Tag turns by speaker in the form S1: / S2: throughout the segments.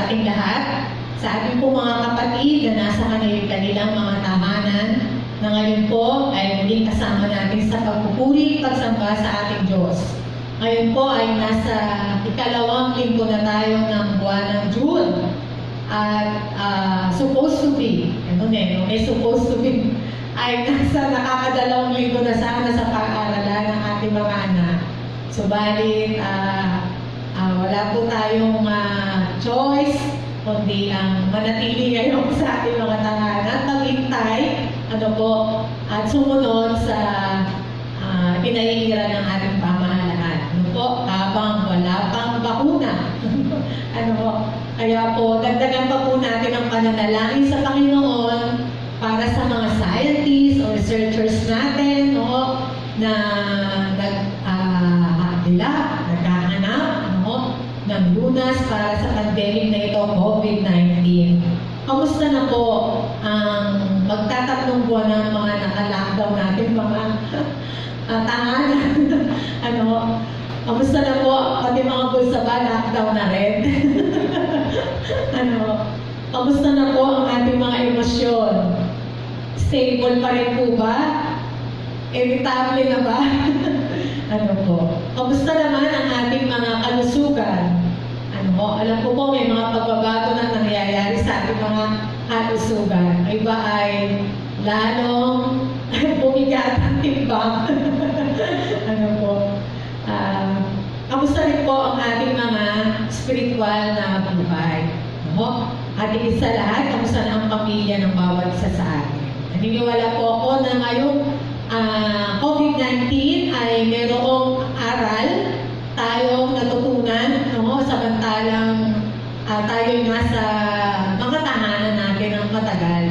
S1: sa ating lahat, sa ating po mga kapatid na nasa kanilang mga tahanan, na ngayon po ay muling kasama natin sa pagpupuri, pagsamba sa ating Diyos. Ngayon po ay nasa ikalawang linggo na tayo ng buwan ng June. At supposed to be, supposed to be, ay nasa nakakadalawang linggo na sana sa pag-aaralan ng ating mga anak. Subalit, wala po tayong choice, kundi ang manatili ngayon sa ating mga tahanan, maghintay, at sumunod sa pinahihiran ng ating pamahalaan. Habang wala pang bakuna. Kaya po, dagdagan pa po natin ang pananalangin sa Panginoon para sa mga scientists o researchers natin, na naghahanap ng lunas para sa pandemic na ito, COVID-19. Kamusta na po ang magtatatlong buwan ng mga naka-lockdown natin, mga tahanan? Kamusta na po, pati mga bulsa ba, lockdown na rin? Kamusta na po ang ating mga emosyon? Stable pa rin po ba? Irritable na ba? Kamusta naman ang ating mga kalusugan? Alam ko po may mga pagbabago na nangyayari sa ating mga kalusugan. Iba ay lalong bumigat ang timbang. Kamusta rin po ang ating mga spiritual na buhay? At higit sa lahat, kamusta na ang pamilya ng bawat isa sa atin? Naniniwala po ako na ngayong COVID-19 ay mayroong aral tayong natutunan, samantalang tayo'y nasa mga tahanan natin ng matagal.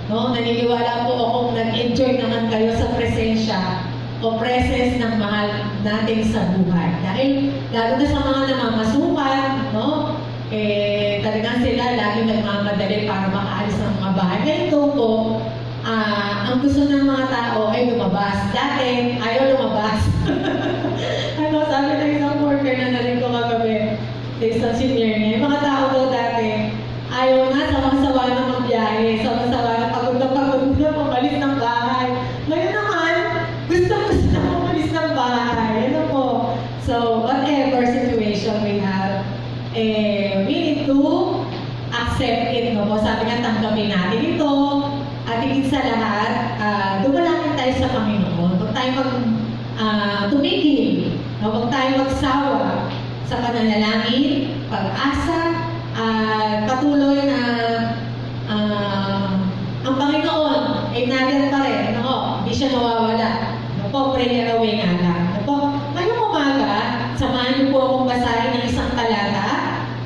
S1: Naniniwala po akong nag-enjoy naman kayo sa presensya o presence ng mahal natin sa buhay. Dahil lalo na sa mga namamasukan, talagang sila lagi nagmamadali para makaalis ng mga bahay. Ganito po, ang gusto ng mga tao ay lumabas. Dati, ayaw lumabas. Sabi ng isang worker na narinig ko kagabi, sa isang senior niya, yung mga tao daw dati, ayaw na, samang-sawa na magbiyahe, samang-sawa na pagod na pumalis ng bahay. Ngayon naman, gusto na pumalis ng bahay. So, whatever situation we have, we need to accept it. Sabi nga, tanggapin natin ito. At higit sa lahat, dumalangin tayo sa Panginoon. Huwag tayo tumigil. Huwag tayo magsawa sa pananalangin, pag-asa, at patuloy na ang Panginoon ay nariyan pa rin. Hindi siya nawawala. Prayer away nga lang. Ngayong umaga, samahan niyo po akong basahin ng isang talata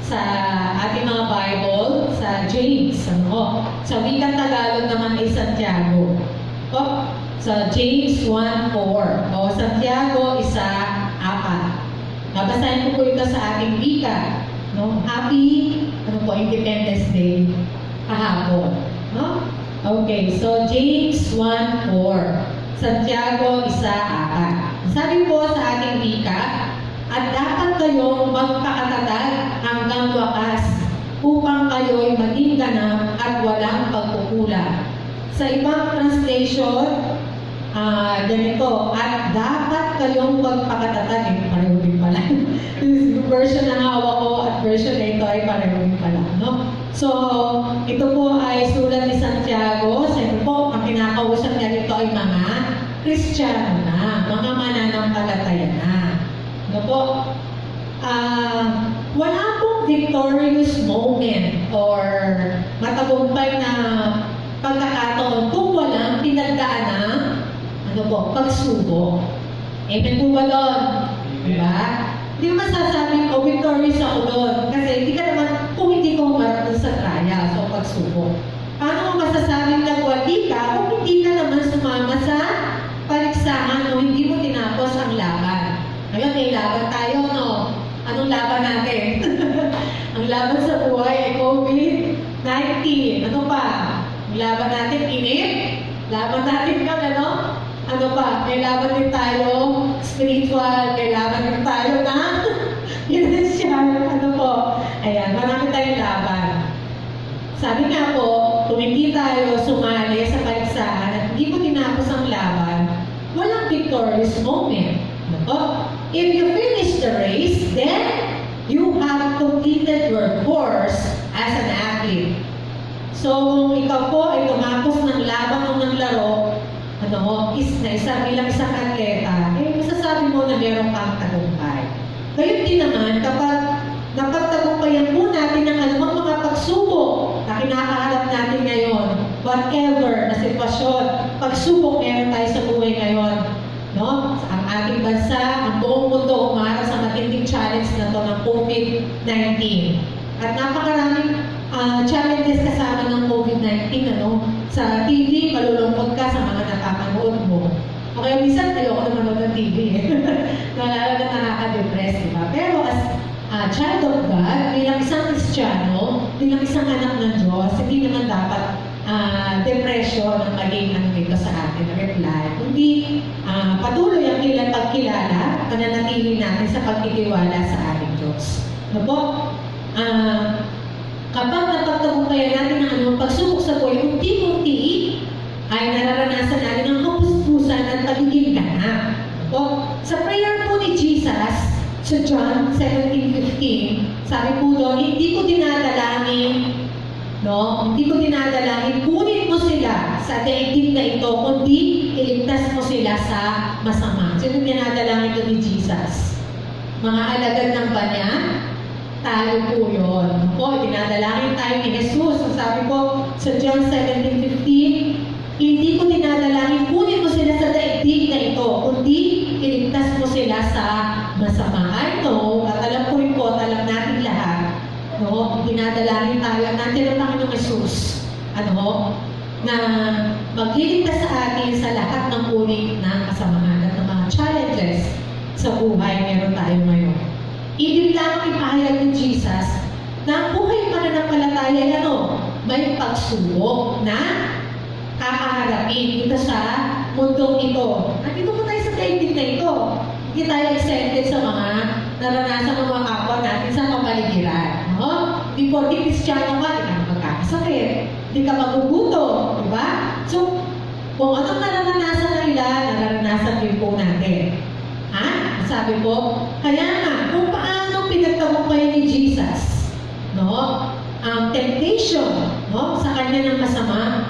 S1: sa ating mga Bible, sa James. Sa wikang Tagalog naman ay Santiago. Sa James 1:4. Santiago 1:4. Babasahin ko po ito sa ating wika. Happy Independence Day kahapon. Okay, so James 1:4. Santiago 1:4. Sabi po sa ating wika, at dapat kayong magpakatatag hanggang wakas upang kayo'y maging ganap at walang pagkukulang. Sa ibang translation, ganito, at dapat kayong magpakatatag. Pareho din pala. Version na hawak ko at version na ito ay pareho din pala. So, ito po ay sulat ni Santiago. Siyempre po, ang kinakausap niya dito ay mga Kristiyano na, mga mananampalataya na. Wala pong victorious moment or matagumpay na pagkakataon kung walang pinagdaan ng pagsubok. Amen po ba doon? Diba? Hindi mo masasabing, victorious ako doon. Kasi hindi ka naman, kung hindi ko humarap sa trial, so pagsubok. Paano mo masasabing nagwadi ka kung hindi ka naman sumama sa paligsahan o hindi mo tinapos ang laban? Ngayon, may laban tayo, Anong laban natin? Ang laban sa buhay ay COVID-19. Ano pa? Ang laban natin, inip. Laban natin ano pa? May laban din tayo spiritual. May laban din tayo na financial. Ano po? Ayan, marami tayong laban. Sabi nga po, kung hindi tayo sumali sa paligsahan at hindi mo tinapos ang laban, walang victorious moment. Ano po? If you finish the race, then you have completed your course as an athlete. So, kung ikaw po ay tumapos ng laban o ng laro, bilang isang atleta, masasabi mo na meron kang tagumpay. Gayun din naman, kapag napagtagumpayan po natin ang anumang mga pagsubok na kinakaharap natin ngayon, whatever na sitwasyon, pagsubok meron tayo sa buhay ngayon, no? Ang ating bansa, ang buong mundo umarap sa matinding challenge na to ng COVID-19. At napakaraming challenges kasama ng COVID-19, sa TV, malulungkot ka sa mga nakakanood mo. O kaya minsan, ayoko na manood ng TV. Nalala na nakaka-depress, di ba? Pero as child of God, bilang isang Kristiyano, bilang isang anak ng Diyos, hindi naman dapat depression ang maging dito sa atin, reply. Kundi patuloy ang pagkilala, pananatili natin sa pagtitiwala sa ating Diyos. Ano po? Kapag napagtagumpayan natin ang anumang pagsubok sa buhay, unti-unti ay nararanasan natin ang kapuspusan at pagiging ganap. Sa prayer po ni Jesus, sa John 17:15, sabi po doon, hindi ko dinadalangin, kunin mo sila sa daigdig na ito, kundi iligtas mo sila sa masama. Sino dinadalangin doon ni Jesus? Mga alagad ng Banya? Tayo po yun. Dinadalangin tayo ni Jesus. Ang sabi po sa John 17:15, hindi ko dinadalangin, kunin mo sila sa daigdig na ito, kundi iligtas mo sila sa masama. I know, at alam ko rin po, at alam natin lahat, dinadalangin tayo ang natin ng Panginoong Jesus, na magliligtas sa atin sa lahat ng uri ng kasamaan at ng mga challenges sa buhay meron tayo ngayon. Ibig lamang ipahayag ni Jesus na ang buhay pananampalataya ay may pagsubok na kakaharapin dito sa mundong ito. Nandito po tayo sa daigdig na ito. Hindi tayo exempted sa mga naranasan ng mga kapwa natin sa kapaligiran. Hindi po, di Kristiyano ka, hindi ka magkakasakit, hindi ka magugutom, di ba? So, kung anong naranasan nila, naranasan din po natin. Sabi po, kaya nga, kung paano pinagtagumpayan ni Jesus, ang temptation, sa kanya ng masama,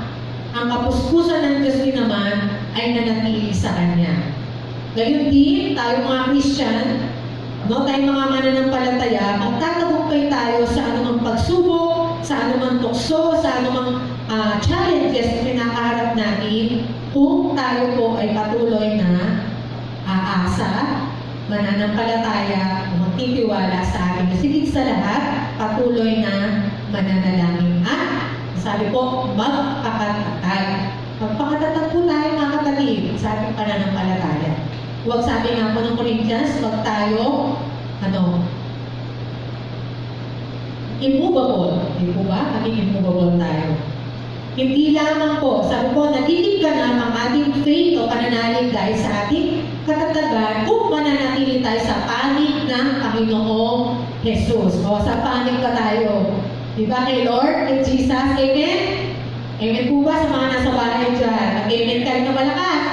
S1: ang kapuspusan ng Diyos din naman ay nanatili sa kanya. Ngayon din, tayo mga Christian, tayo mga mananampalataya, magtatagumpay tayo sa anumang pagsubok, sa anumang tukso, sa anumang challenges na pinakaharap natin, kung tayo po ay patuloy na aasa, mananampalataya, magtitiwala sa atin. Kasi sa lahat, patuloy na mananalangin. Sabi po, magpakatatag. Magpakatatag po tayo mga kapatid sa ating pananampalataya. Huwag sabi nga po ng Corinthians, huwag tayo, immovable. Hindi po ba? Maging immovable tayo. Hindi lamang po, sabi po, nagiging ganap ang ating faith o pananalig dahil sa ating katatagan kung mananatili tayo sa panig ng Panginoong Jesus. Sa panig pa tayo. Diba kay Lord, kay Jesus, amen? Amen po ba sa mga nasa bahay dyan? Mag-amen kayo na malakas?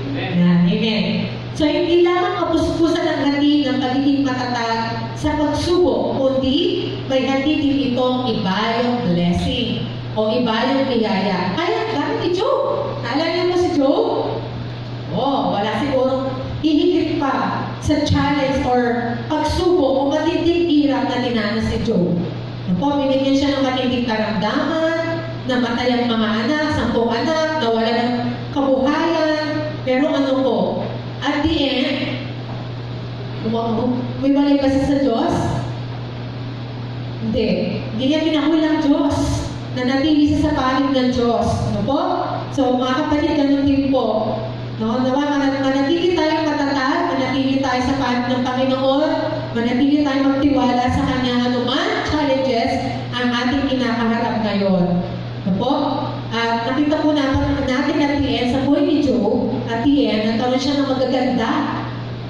S1: Amen. Amen. So, hindi lamang kapuspusan ang hatid ng pagiging matatag sa pagsubok, kundi may hatid din itong ibayong blessing o ibayong biyaya. Kaya, gamit ni Job. Naalala mo si Job? Wala siguro hihigit pa sa challenge or pagsubok o matinding hirap na dinanas si Job. Binigyan siya ng matinding karamdaman, namatay ang mga anak, 10 anak, nawala ng kabuhayan. Pero at the end, umiwalay ba siya sa Diyos? Hindi. Hindi niya pinahulang Diyos. Nanatili siya sa panig ng Diyos. So, mga kapatid, ganun din po. Manatili tayong matatag, manatili tayo sa panig ng Panginoon, manatili tayong magtiwala sa Kanya anuman challenges ang ating kinakaharap ngayon. At nakita po natin at the end sa buhay ni Job, at the end, nagkaroon siya ng magaganda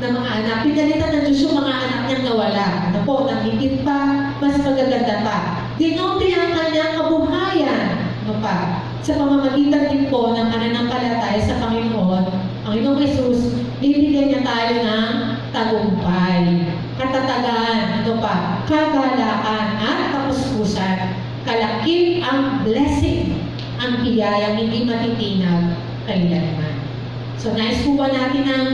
S1: na mga anak. Pinalitan ng Diyos yung mga anak niyang nawala. Ano po, namigit pa, mas magaganda pa. Dinote ang kanyang kabuhayan. Ano pa? Sa pamamagitan din po ng pananampalataya sa Panginoon, Panginoong Jesus, bibigyan niya tayo ng tagumpay, katatagan, ano pa, kagalaan at kapuspusan. Kalakip ang blessing, ang biyayang hindi matitinag kailanman. So, nais po ba natin ang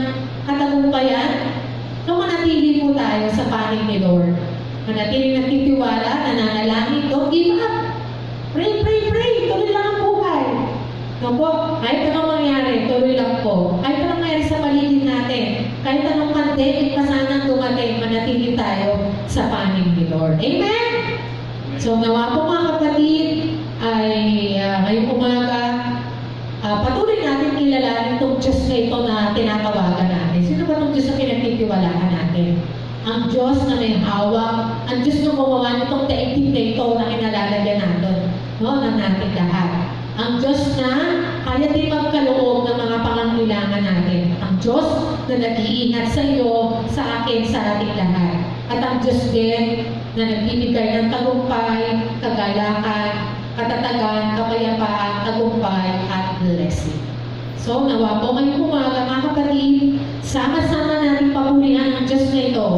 S1: katagumpayan? So, manatili po tayo sa panig ni Lord. Manatili nagtitiwala, nananalangin, don't give up. Pray, pray, pray. Tuloy lang ang buhay. No po, kahit anong mangyari, tuloy lang po. Kahit anong mangyari sa paligid natin, kahit anong pandemic pa sana dumating, manatili tayo sa panig ni Lord. Amen? So, nawa po mga kapatid, ay ngayong umaga, patuloy natin kilalanin itong Diyos na ito na tinatawagan natin. Sino ba itong Diyos na pinagtitiwalaan natin? Ang Diyos na may hawak, ang Diyos na gumawa nitong daigdig na ito na kinalalagyan natin, no, ng natin lahat. Ang Diyos na kaya din magkaloob ng mga pangangailangan natin. Ang Diyos na nag-iingat sa iyo, sa akin, sa ating lahat. At ang Diyos din na nagbibigay ng tagumpay, kagalakan, katatagan, kapayapaan, tagumpay, at blessing. So, nawa po ngayong umaga, mga kapatid, sama-sama natin papurihan ang Diyos na ito.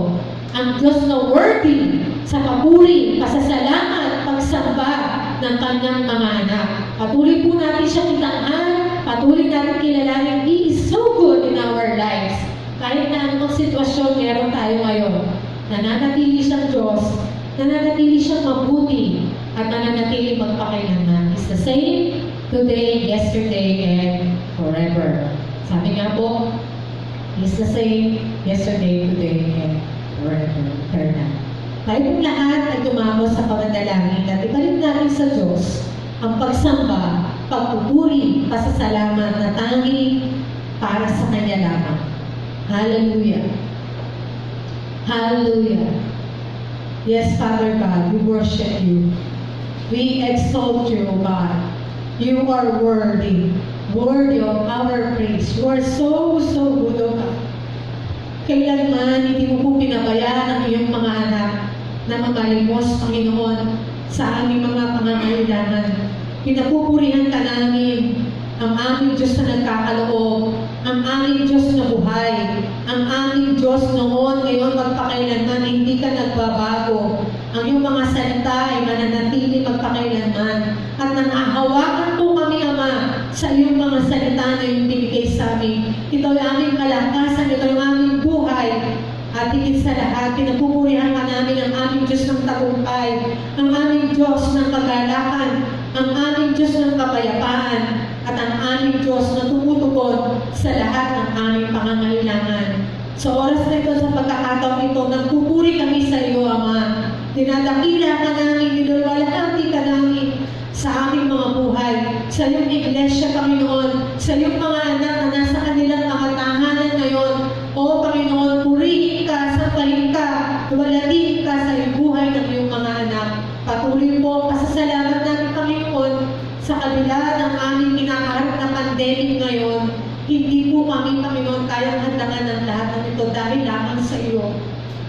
S1: Ang Diyos na worthy sa papuri, pasasalamat, pagsamba ng kanyang mga anak. Patuloy po natin siya kitaan, patuloy natin kilalanin, He is so good in our lives. Kahit na anong sitwasyon meron tayo ngayon, nananatili siyang Diyos, nananatili siyang mabuti, at nananatili magpakailanman. It's the same today, yesterday, and forever. Sabi nga po, It's the same yesterday, today, and forever. Eternal. Tayo pong lahat ay tumako sa pananalangin at ibalik natin sa Diyos ang pagsamba, pagpupuri, pasasalamat na tanging para sa Kanya lamang. Hallelujah. Hallelujah. Yes, Father God, we worship you. We exalt you, O God. You are worthy of our praise. You are so, so good, O God. Kailanman, hindi mo po pinabayaan ang iyong mga anak na mamalimos, Panginoon, sa aming mga pangangailangan. Pinapupurihan ka namin ang aming Diyos na nagkakaloob, ang aming Diyos na buhay, ang aming Diyos noon, ngayon, magpakailanman, hindi ka nagbabago. Ang iyong mga salita ay mananatili magpakailanman. At nangahawakan po kami, Ama, sa iyong mga salita na iyong binigay sa amin. Ito ay aming kalakasan, ito ay aming buhay. At higit sa lahat, pinapupurihan ka namin ang aming Diyos ng tagumpay, ang aming Diyos ng kagalakan, ang aming Diyos ng kapayapaan, at ang aming Diyos na tumutugon sa lahat ng aming pangangailangan. Sa oras na ito, sa pagkakataon ito, nagpupuri kami sa iyo, Ama. Dinadakila ka namin, niluwalhati ka namin sa aming mga buhay, sa iyong iglesia, Panginoon, sa iyong mga anak na nasa kanilang mga tahanan ngayon. O Panginoon, purihin ka, sampahin ka, luwalhatiin ka sa iyong buhay ng iyong mga anak. Patuloy po, pasasalamat namin, Panginoon, sa kabila ng aming kinakaharap na pandemic ngayon. Hindi po kami, Panginoon, kayang handangan ng lahat ng ito dahil lamang sa iyo.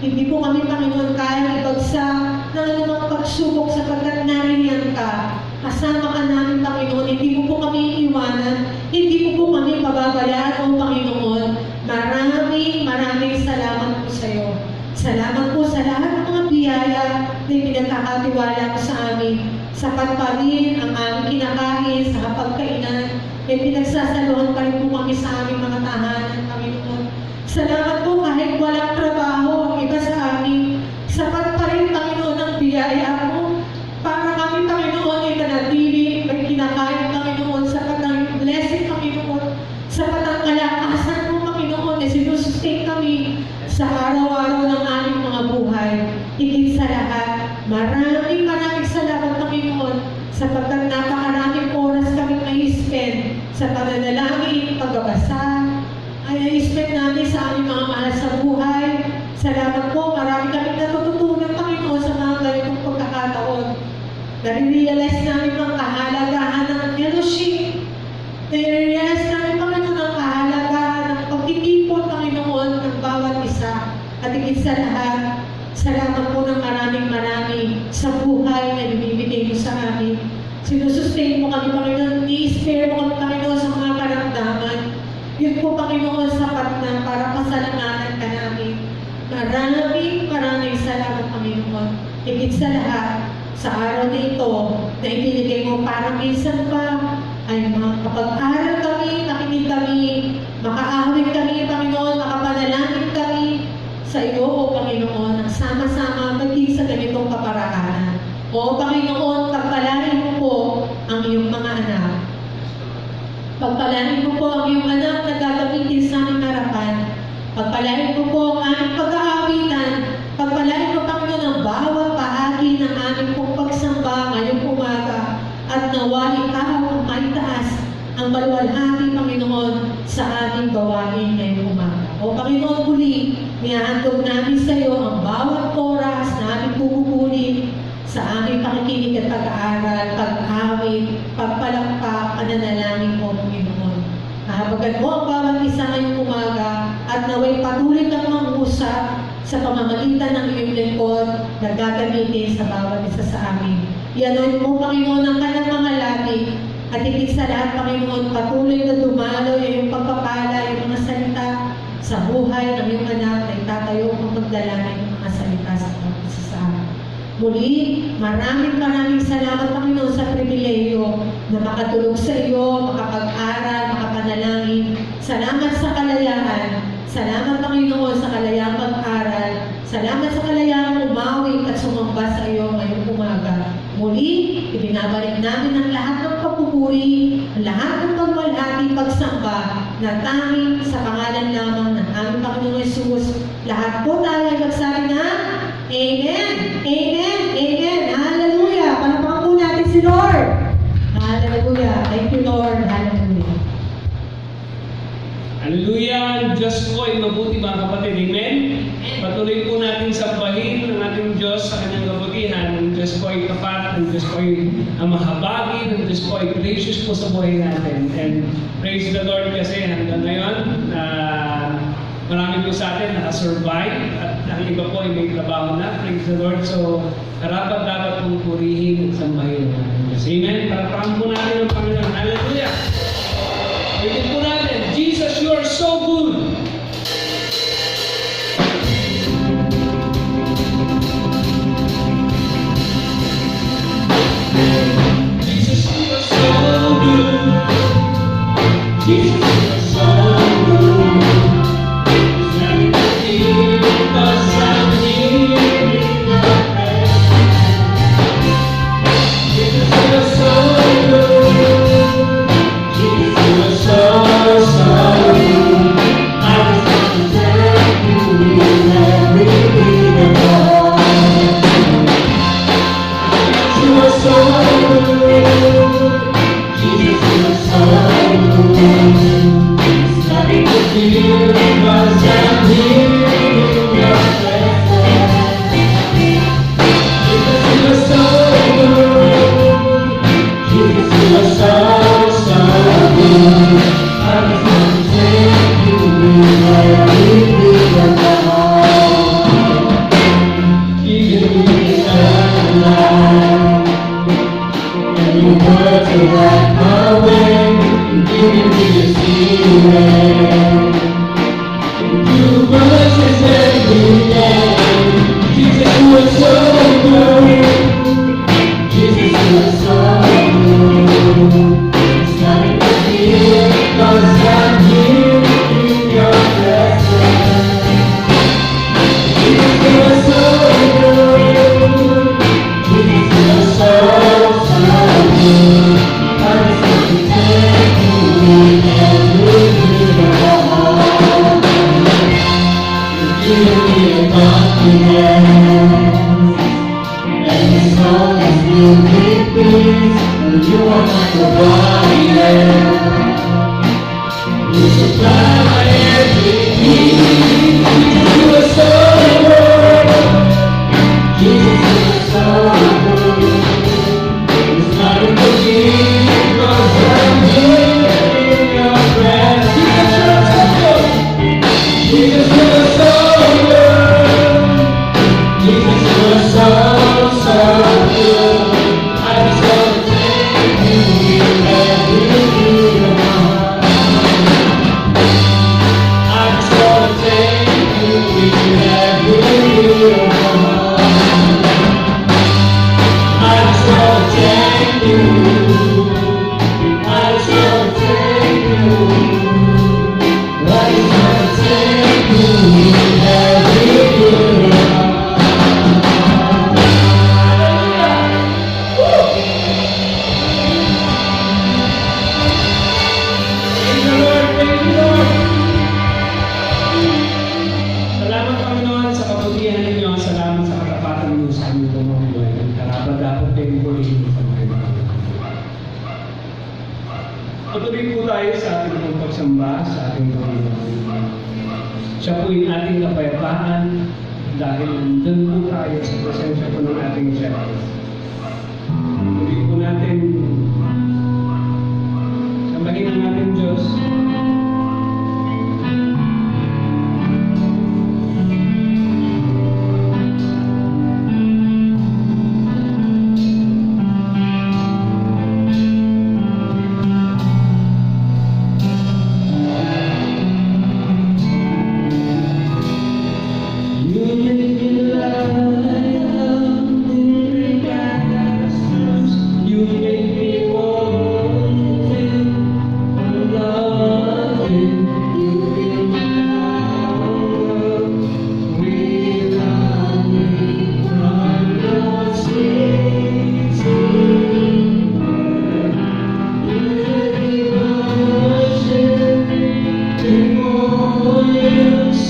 S1: Hindi po kami, Panginoon, kayang ibagsak ng anumang pagsubok sapagkat nariyan ka. Kasama ka namin, Panginoon. Hindi mo po kami iiwanan. Hindi mo po kami pababayaan, O Panginoon. Maraming salamat po sa iyo. Salamat po sa lahat ng mga biyaya na pinagkakatiwala mo sa amin. Sapat pa rin ang aming kinakain sa hapagkainan. May pinagsasaluhan pa rin po kami sa aming mga tahanan, Panginoon. Salamat po kahit walang trabaho ang iba sa amin. Sapat pa rin, Panginoon, ang biyaya mo. Para kami, Panginoon, ay nanatili, may kinakain, Panginoon, sapat ang blessing, Panginoon. Sapat ang kalakasan mo, Panginoon, na sinusustain kami sa araw-araw ng aming mga buhay. Higit sa lahat, maraming salamat, Panginoon, sapagkat napakaraming oras kami na-spend sa pananalangin, pagbabasa, ay na-spend namin sa aming mga mahal sa buhay. Salamat po, marami kami natututunan, Panginoon, sa mga ganitong pagkakataon. Nare-realize namin ang kahalagahan ng fellowship. Nare-realize namin, Panginoon, ang kahalagahan ng pagtitipon, Panginoon, ng bawat sinusustain mo kami, Panginoon, i-spare mo kami, Panginoon, sa mga karamdaman. Yun po, Panginoon, sapat na para pasalamatan ka namin. Maraming salamat, Panginoon. Higit sa lahat, sa araw na ito, na ibinigay mo para minsan pa ay makapag-aral kami, makinig kami, makaahawig kami, Panginoon, makapanalangin kami sa iyo, O Panginoon, ang sama-sama maging sa ganitong kaparaanan. O Panginoon, pagpalain mo po ang iyong mga anak. Pagpalain mo po ang iyong anak na gagamitin sa aming harapan. Pagpalain mo po ang aming pag-aawitan. Pagpalain mo, Panginoon, ang bawat bahagi ng aming pong pagsamba ngayong umaga. At nawa ikaw ang maitaas ang maluwalhati, Panginoon, sa aming gawain ngayong umaga. O Panginoon, muli, nihahandog namin sa iyo ang bawat oras na aming pupupunin sa aming pakikinig at pag-aaral, pag-awit, pagpalakpak, pananalangin mo, Panginoon. Nahabagan mo ang bawat isa ngayong umaga at naway patuloy kang mangusap sa pamamagitan ng iyong lingkod na gagamitin sa bawat isa sa amin. Ianoin mo, Panginoon, ang kanyang mga labi at higit sa lahat, Panginoon, patuloy na dumalo yung pagpapala, yung mga salita sa buhay ng iyong anak na itatayo ang magdalangin ng mga salita sa bawat isa sa amin. Muli, maraming salamat, Panginoon, sa pribileyo na makatulog sa iyo, makapag-aral, makapanalangin. Salamat sa kalayaan. Salamat, Panginoon, sa kalayaang mag-aral. Salamat sa kalayaang umawit at sumamba sa iyo ngayong umaga. Muli, ibinabalik namin ang lahat ng pagpupuri, ang lahat ng pagwalhati, pagsamba na tanging sa pangalan lamang ng aming Panginoong Yesus. Lahat po tayo ay magsabi na Amen! Amen! Amen! Hallelujah! Palapakan po natin si Lord! Hallelujah! Thank you, Lord! Hallelujah!
S2: Hallelujah! Diyos po ay mabuti, mga kapatid. Amen? Patuloy po natin sambahin ng ating Diyos sa kanyang kabutihan. Ang Diyos po ay tapat, ang Diyos po ay mahabagin, ang Diyos po ay gracious po sa buhay natin. And praise the Lord kasi hanggang ngayon, marami po sa atin nakasurvive at ang iba po ay may trabaho na. Praise the Lord. So, karapat dapat pong purihin at sambahin ng ating Diyos. Amen? Parapakan po natin ang Panginoon. Hallelujah! Ulitin po natin, Jesus, you are so good! Jesus, you are so good. Jesus, you are so good. Because I'm here in your presence. Jesus, you are so good. Jesus, you are so good. I just want to thank you in everything of all. You are so good. Jesus, you are so good. It's nothing to feel because I'm here in your presence. Jesus, you are so good. Jesus, you are so good. I just want to thank you in everything of all. Give me eternal life. And you were to light my way. And give me your spirit. You mercies every day. Jesus, you are so good. Jesus, you are so good. It's nothing to fear, 'cause I'm here in your presence. Jesus, you are so good. Jesus, you are so good. I just want to thank you in everything of all. You give me a confidence, and as long as you keep peace, you are my provider. You supply my every need. You are so good. Jesus, you are so good. It's not a good deed, 'cause I'm here in your presence. Jesus, you are so good. Jesus, you are so good. I just want to thank
S3: Patuloy po tayo sa ating pong pagsamba sa ating Panginoon. Siya po yung ating kapayapaan dahil nandun po tayo sa presensya po ng ating Shepherd. Patuloy po natin sambahin ang ating Diyos.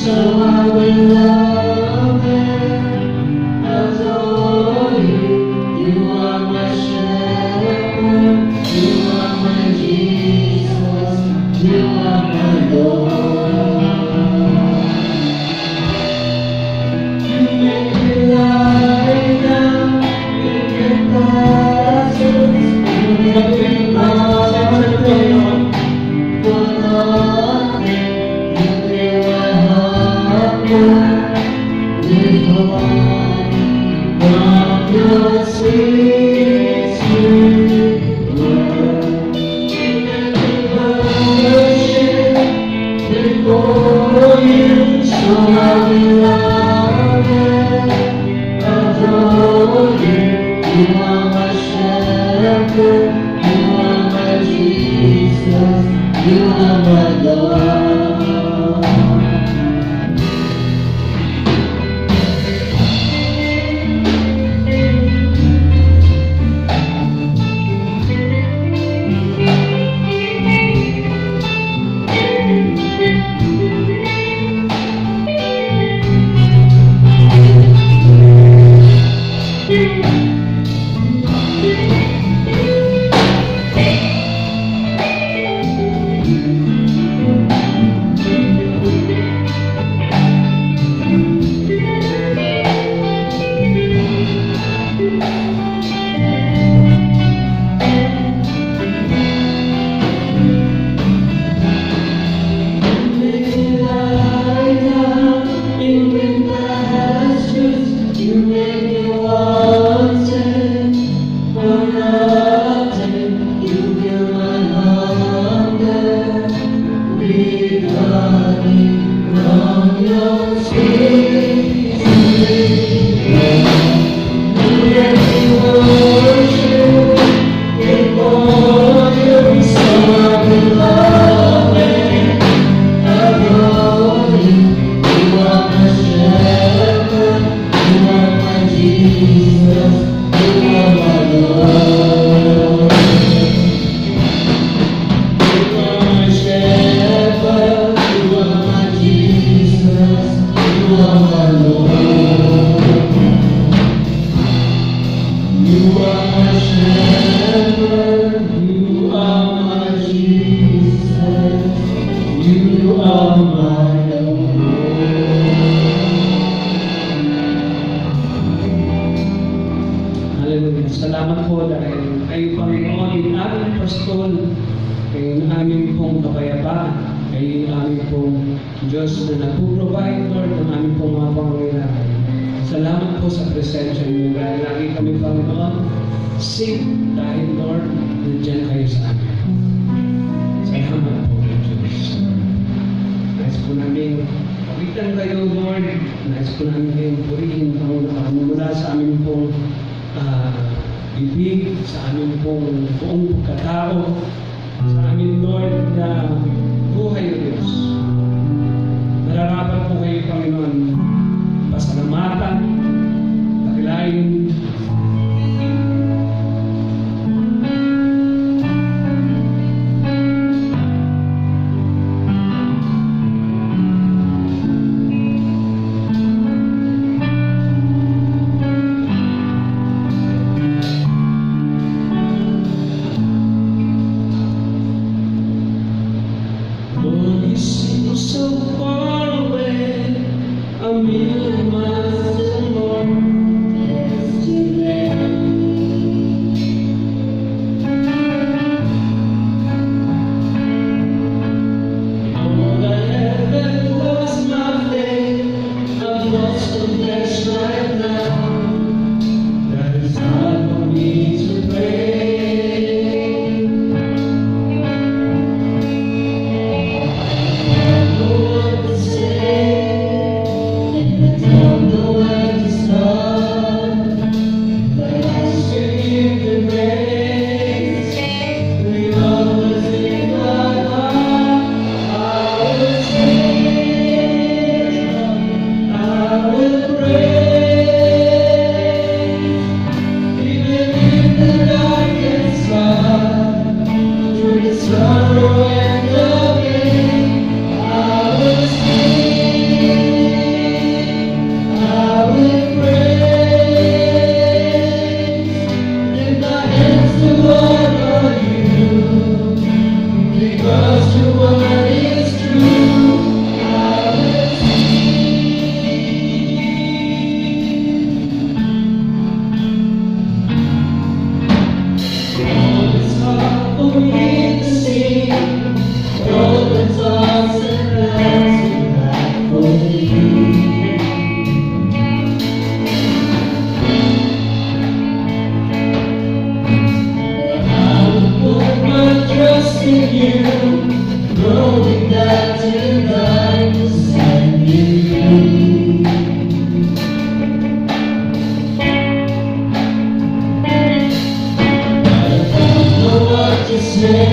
S2: So I will love and adore you. You are my shepherd, you are my Jesus, you are my Lord. You make me lie down in your presence, you make me lie for nothing. Your sweet, sweet word, worship before you, so I will love and adore you. You are my shepherd, you are my Jesus, you are my Lord.
S3: Hallelujah. Salamat po dahil kayo, Panginoon, yung aming pastol, kayo yung aming pong kapayapaan, kayo yung aming pong Diyos na nag-provide, Lord, ng aming pong mga pangangailangan. Salamat po sa presensya niyo dahil lagi kami, Panginoon, safe dahil, Lord, nandiyan kayo sa amin. Salamat po, Diyos. Nais po namin pagitan kayo, Lord. Nais po namin kayong purihin, Panginoon, mula sa aming pong bibig, sa aming pong buong pagkatao, sa amin, Lord, na buhay o Diyos. Nararapat po kayo, Panginoon, pasalamatan, dakilain,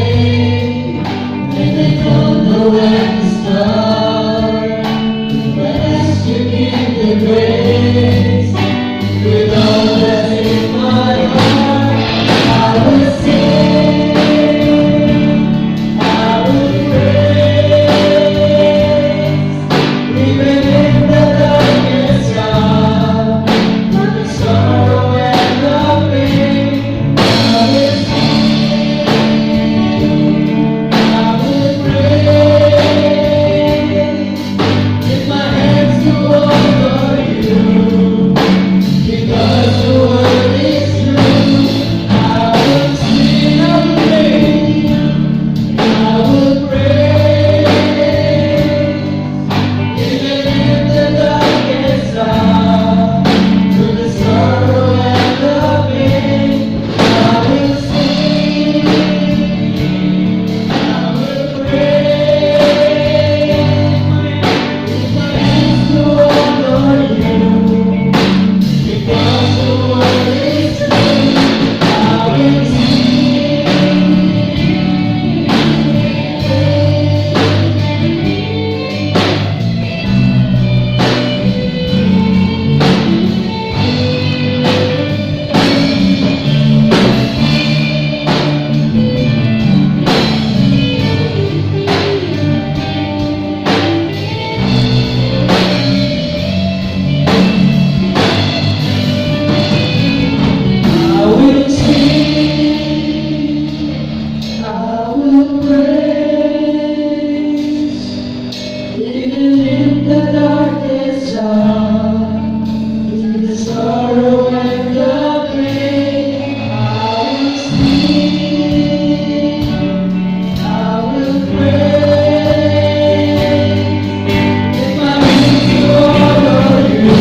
S2: afraid, and they don't know where to start. Unless you give the grace, with all that's in my heart, I will sing, I will praise, even in the darkest hour, through the sorrow and the pain. I will sing, I will praise, lift my hands to honor you, because your word is true. I will sing, I will praise, I will praise, even in the darkest hour, through the sorrow and the pain. I will sing, I will praise, lift my hands to honor you, because your word is true. I will sing. I will sing, I will praise, even in the darkest hour, through the sorrow and the pain. I will sing, I will praise, lift my hands to honor you,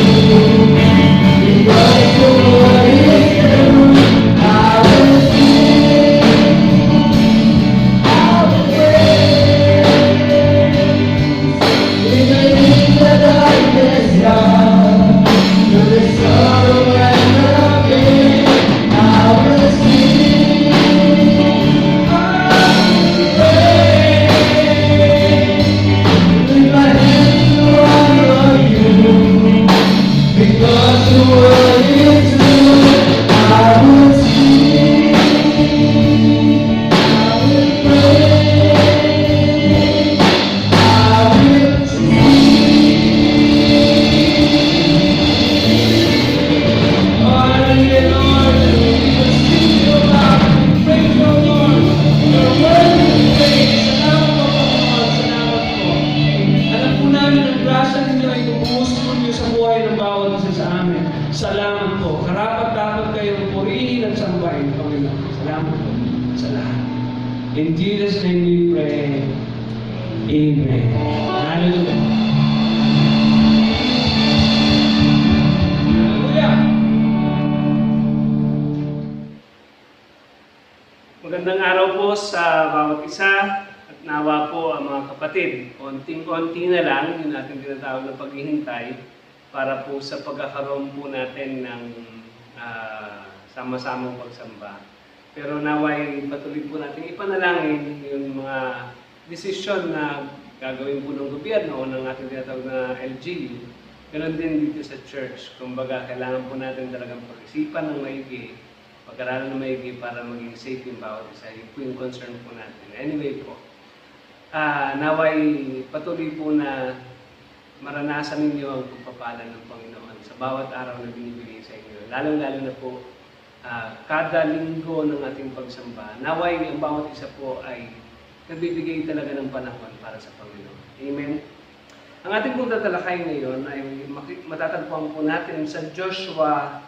S2: because your word is true. I will sing, I will praise, even in the darkest hour, through the sorrow and the pain. I will sing, I will praise, lift my hands to honor you, because your word is true. I will sing, I will praise, I will sing. Hallelujah, Lord, we will sing your love, we praise your Lord. Your word is praise. Salamat po, Panginoon, salamat po. Alam po namin ang grasya ninyo ay tumuuspo niyo sa buhay ng bawat isa sa amin. Salamat po. Karapat-dapat kayong purihin at sambahin, Panginoon. Salamat po sa lahat. In Jesus' name we pray. Amen. Hallelujah. Hallelujah.
S4: Magandang araw po sa bawat isa at nawa po ang mga kapatid. Konting-konti na lang yung ating tinatawag na paghihintay para po sa pagkakaroon po natin ng sama-samang pagsamba. Pero naway patuloy po natin ipanalangin yung mga desisyon na gagawin po ng gobyerno o ng ating tinatawag na LGU. Ganon din dito sa church. Kumbaga, kailangan po natin talagang pag-isipan ng maigi, pag-aralan ng maigi para maging safe yung bawat isa. Yun po yung concern po natin. Anyway po, naway patuloy po na maranasan ninyo ang pagpapala ng Panginoon sa bawat araw na binibigay sa inyo. Lalo-lalo na po kada linggo ng ating pagsamba. Naway ang bawat isa po ay nagbibigay talaga ng panahon para sa Panginoon. Amen? Ang ating pong tatalakay ngayon ay matatagpuan po natin sa Joshua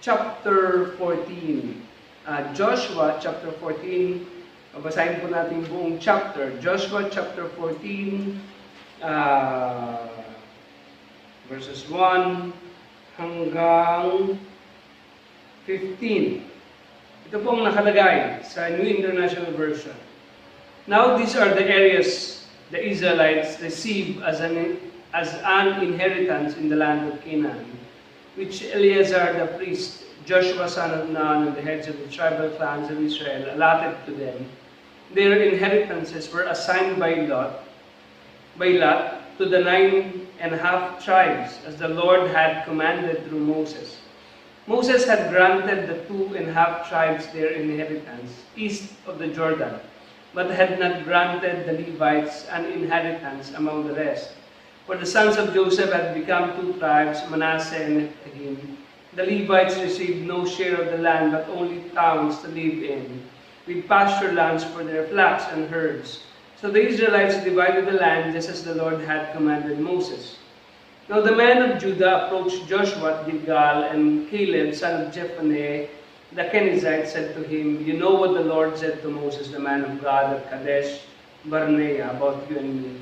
S4: chapter 14. Joshua chapter 14, babasahin po natin buong chapter. Joshua chapter 14, verses 1 hanggang 15. Ito pong nakalagay sa New International Version. Now these are the areas the Israelites received as an inheritance in the land of Canaan, which Eleazar the priest, Joshua son of Nun, and the heads of the tribal clans of Israel allotted to them Their inheritances were assigned by lot to the 9.5 tribes, as the Lord had commanded through Moses. Moses had granted the 2.5 tribes their inheritance east of the Jordan, but had not granted the Levites an inheritance among the rest. For the sons of Joseph had become 2 tribes, Manasseh and Ephraim. The Levites received no share of the land, but only towns to live in, with pasture lands for their flocks and herds. So the Israelites divided the land just as the Lord had commanded Moses. Now the men of Judah approached Joshua at Gilgal, and Caleb, son of Jephunneh, the Kenizzite, said to him, "You know what the Lord said to Moses, the man of God, at Kadesh Barnea, about you and me.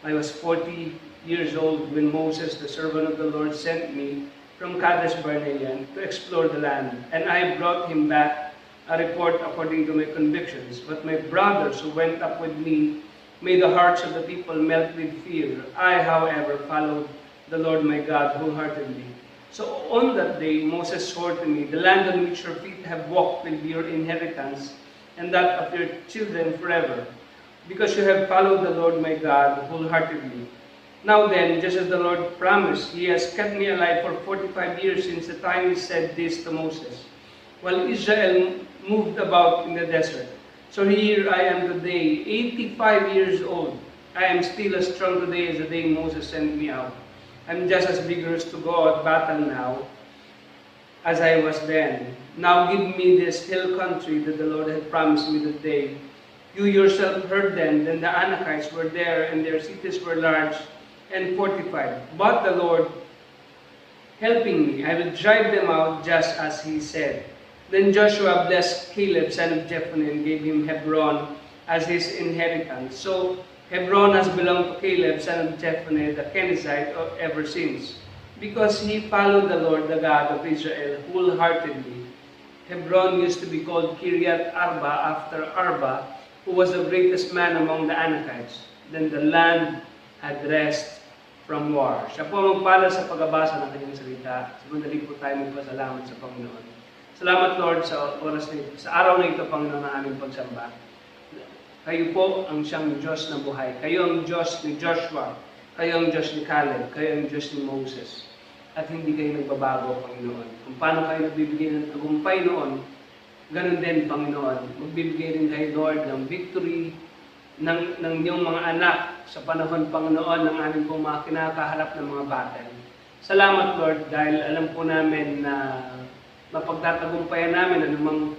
S4: I was 40 years old when Moses, the servant of the Lord, sent me from Kadesh Barnea to explore the land, and I brought him back a report according to my convictions. But my brothers who went up with me made the hearts of the people melt with fear. I, however, followed the Lord my God wholeheartedly. So on that day Moses swore to me, the land on which your feet have walked will be your inheritance, and that of your children forever, because you have followed the Lord my God wholeheartedly. Now then, just as the Lord promised, he has kept me alive for 45 years since the time he said this to Moses, while Israel moved about in the desert. So here I am today, 85 years old. I am still as strong today as the day Moses sent me out. I'm just as vigorous to go out battle now as I was then. Now give me this hill country that the Lord had promised me that day. You yourself heard then the Anakites were there, and their cities were large and fortified. But the Lord helping me, I will drive them out just as he said." Then Joshua blessed Caleb, son of Jephunneh, and gave him Hebron as his inheritance. So Hebron has belonged to Caleb, son of Jephunneh, the Kenizzite, ever since, because he followed the Lord, the God of Israel, wholeheartedly. Hebron used to be called Kiryat Arba, after Arba, who was the greatest man among the Anakites. Then the land had rest from war. Siya po ang magpala sa pagbabasa ng kanyang salita. Sumandali po tayo magpasalamat sa Panginoon. Salamat, Lord, sa oras na ito, sa araw na ito, Panginoon, na aming pagsamba. Kayo po ang siyang Diyos na buhay. Kayo ang Diyos ni Joshua. Kayo ang Diyos ni Caleb. Kayo ang Diyos ni Moses. At hindi kayo nagbabago, Panginoon. Kung paano kayo nagbibigay ng tagumpay noon, ganun din, Panginoon. Magbibigay rin kayo, Lord, ng victory ng iyong mga anak sa panahon, Panginoon, ng aming pong mga kinakaharap ng mga battle. Salamat, Lord, dahil alam po namin na mapagtatagumpayan namin anumang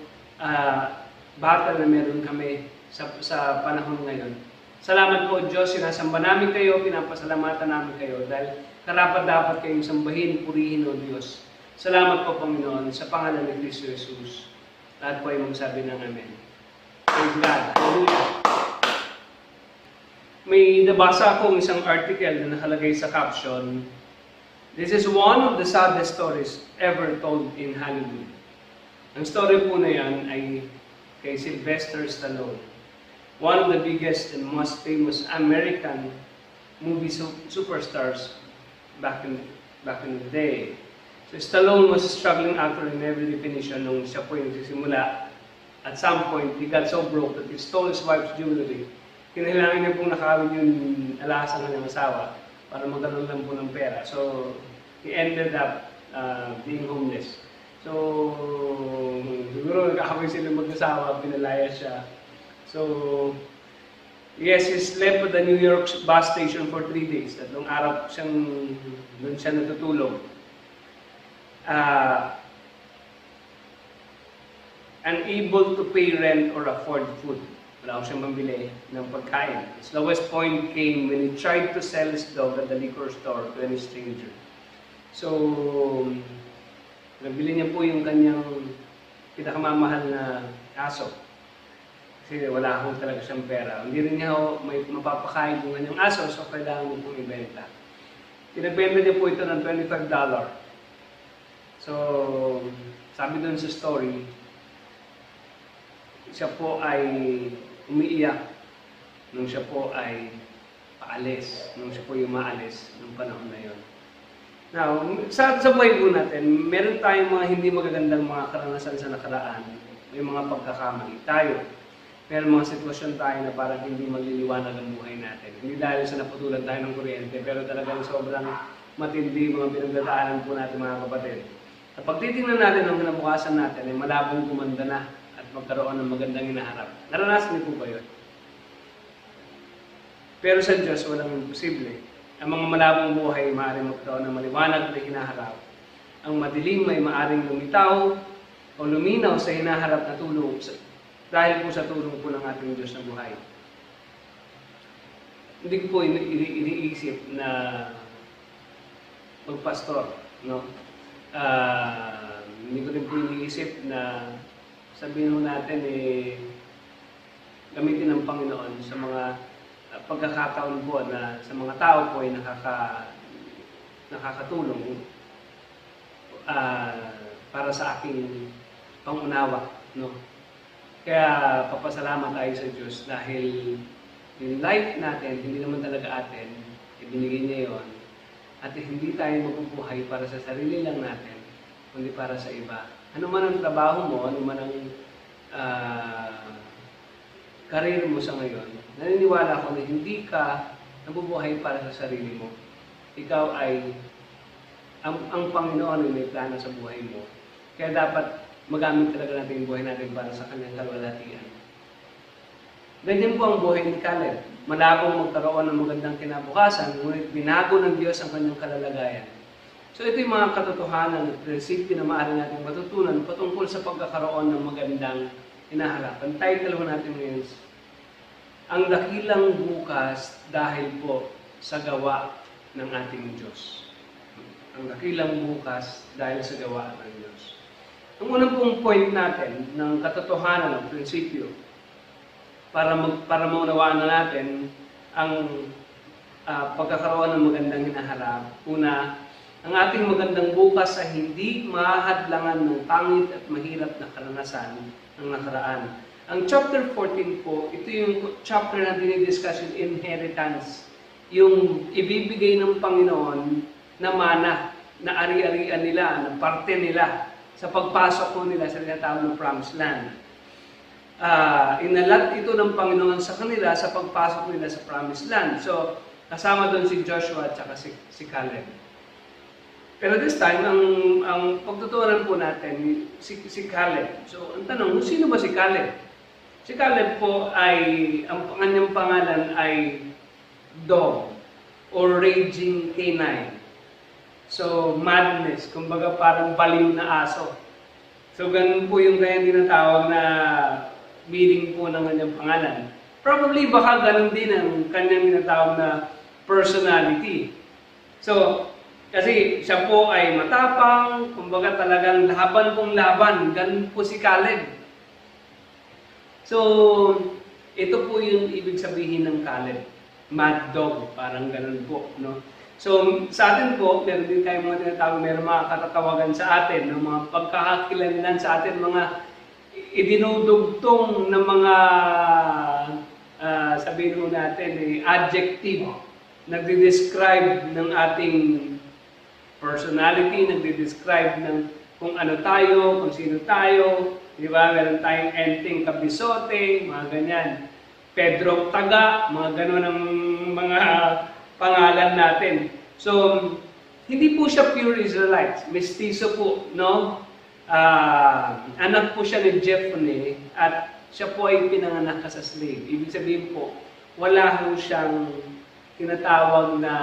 S4: battle na meron kami sa panahon ngayon. Salamat po, Diyos, sinasamba namin kayo, pinapasalamatan namin kayo dahil karapat-dapat kayong sambahin, purihin, O Diyos. Salamat po, Panginoon, sa pangalan ni Kristo Jesus. Lahat po ay magsabi ng Amen. Praise God. Hallelujah. May nabasa akong isang article na nakalagay sa caption, "This is one of the saddest stories ever told in Hollywood." Ang story po na yan ay kay Sylvester Stallone, one of the biggest and most famous American movie superstars back in the day. So Stallone was a struggling actor in every definition nung siya po yung nagsisimula. At some point, he got so broke that he stole his wife's jewelry. Kinailangan niya pong nakawin yung alahas ng kanyang asawa para magkaroon lang po ng pera. So, he ended up being homeless. So, siguro nagkakawin sila mag-asawa, pinalaya siya. So, yes, he slept at the New York bus station for 3 days. Tatlong araw doon siya natutulog. Unable to pay rent or afford food. Wala ko siyang mambili ng pagkain. His lowest point came when he tried to sell his dog at the liquor store to any stranger. So, nabili niya po yung kanyang pinakamamahal na aso. Kasi wala akong talaga siyang pera. Hindi rin niya may mapapakain yung kanyang aso, so kailangan mo pong ibenta. Pinagbenta niya po ito ng $25. So, sabi doon sa story, siya po ay umiiyak nung siya po ay paalis, nung siya po yung maalis nung panahon na yon. Now, sa buhay po natin, meron tayong mga hindi magagandang mga karanasan sa nakaraan, may mga pagkakamali tayo. May mga sitwasyon tayo na parang hindi maliliwanag ang buhay natin. Hindi dahil sa naputulan tayo ng kuryente, pero talagang sobrang matindi mga pinagdadaanan po natin mga kapatid. Kapag titingnan natin ang kinabukasan natin, ay malabong gumanda na at magkaroon ng magandang hinaharap. Naranasan niyo po ba yun? Pero sa Diyos, walang imposible. Ang mga malabong buhay ay maaaring magkaroon ng maliwanag na hinaharap. Ang madilim ay maaaring lumitaw o luminaw sa hinaharap na tulong dahil po sa tulong po ng ating Diyos na buhay. Hindi ko po iniisip na magpastor, no? Hindi ko rin po iniisip na sabihin mo natin gamitin ng Panginoon sa mga pagkakataon po na sa mga tao po ay nakakatulong para sa aking pangunawa, no? Kaya papasalamat tayo sa Diyos dahil yung life natin, hindi naman talaga atin, ibinigay niya yon. At hindi tayo mabubuhay para sa sarili lang natin, kundi para sa iba. Ano man ang trabaho mo, ano man ang career mo sa ngayon, naniniwala ko na hindi ka nabubuhay para sa sarili mo. Ikaw ay, ang Panginoon ay may plano sa buhay mo. Kaya dapat magamit talaga natin yung buhay natin para sa kanyang kalwalhatian. Ganyan po ang buhay ni Caleb. Malabong magkaroon ng magandang kinabukasan, ngunit binago ng Diyos ang kanyang kalalagayan. So ito yung mga katotohanan at prinsipyo na maaari natin matutunan patungkol sa pagkakaroon ng magandang hinaharap. Ang title ho natin ngayon, Ang Dakilang Bukas dahil po sa gawa ng ating Diyos. Ang dakilang bukas dahil sa gawa ng Diyos. Ang unang pong point natin ng katotohanan ng prinsipyo para maunawaan na natin ang pagkakaroon ng magandang hinaharap. Una, ang ating magandang bukas ay hindi mahadlangan ng pangit at mahirap na karanasan ng nakaraan. Ang chapter 14 po, ito yung chapter na dinidiscuss yung inheritance. Yung ibibigay ng Panginoon na mana, na ari-arian nila, na parte nila sa pagpasok po nila sa tinatawag na promised land. Inalat ito ng Panginoon sa kanila sa pagpasok nila sa promised land. So, kasama doon si Joshua at saka si Caleb. Pero this time, ang pagtutunan po natin, si Caleb. So, ang tanong, sino ba si Caleb? Si Caleb po ay, ang kanyang pangalan ay Dog or Raging Canine. So, madness, kumbaga parang baliw na aso. So, ganun po yung kanyang tinatawag na meaning po ng kanyang pangalan. Probably baka ganun din ang kanyang tinatawag na personality. So, kasi siya po ay matapang, kumbaga talagang laban pong laban, ganun po si Caleb. So, ito po yung ibig sabihin ng Caleb. Mad dog, parang ganun po, no? So, sa atin po, meron din tayong mga tinatawag, meron mga katatawagan sa atin, ng mga pagkakakilanlan sa atin, mga idinudugtong ng mga, sabihin mo natin, adjective, nagde-describe ng ating personality, nagde-describe ng kung ano tayo, kung sino tayo, di ba? Meron tayong Enteng Kabisote, mga ganyan. Pedro Taga, mga gano'n ang mga pangalan natin. So, hindi po siya pure Israelites. Mestizo po, no? Anak po siya ni Jephthah at siya po ay pinanganak sa slave. Ibig sabihin po, wala po siyang tinatawag na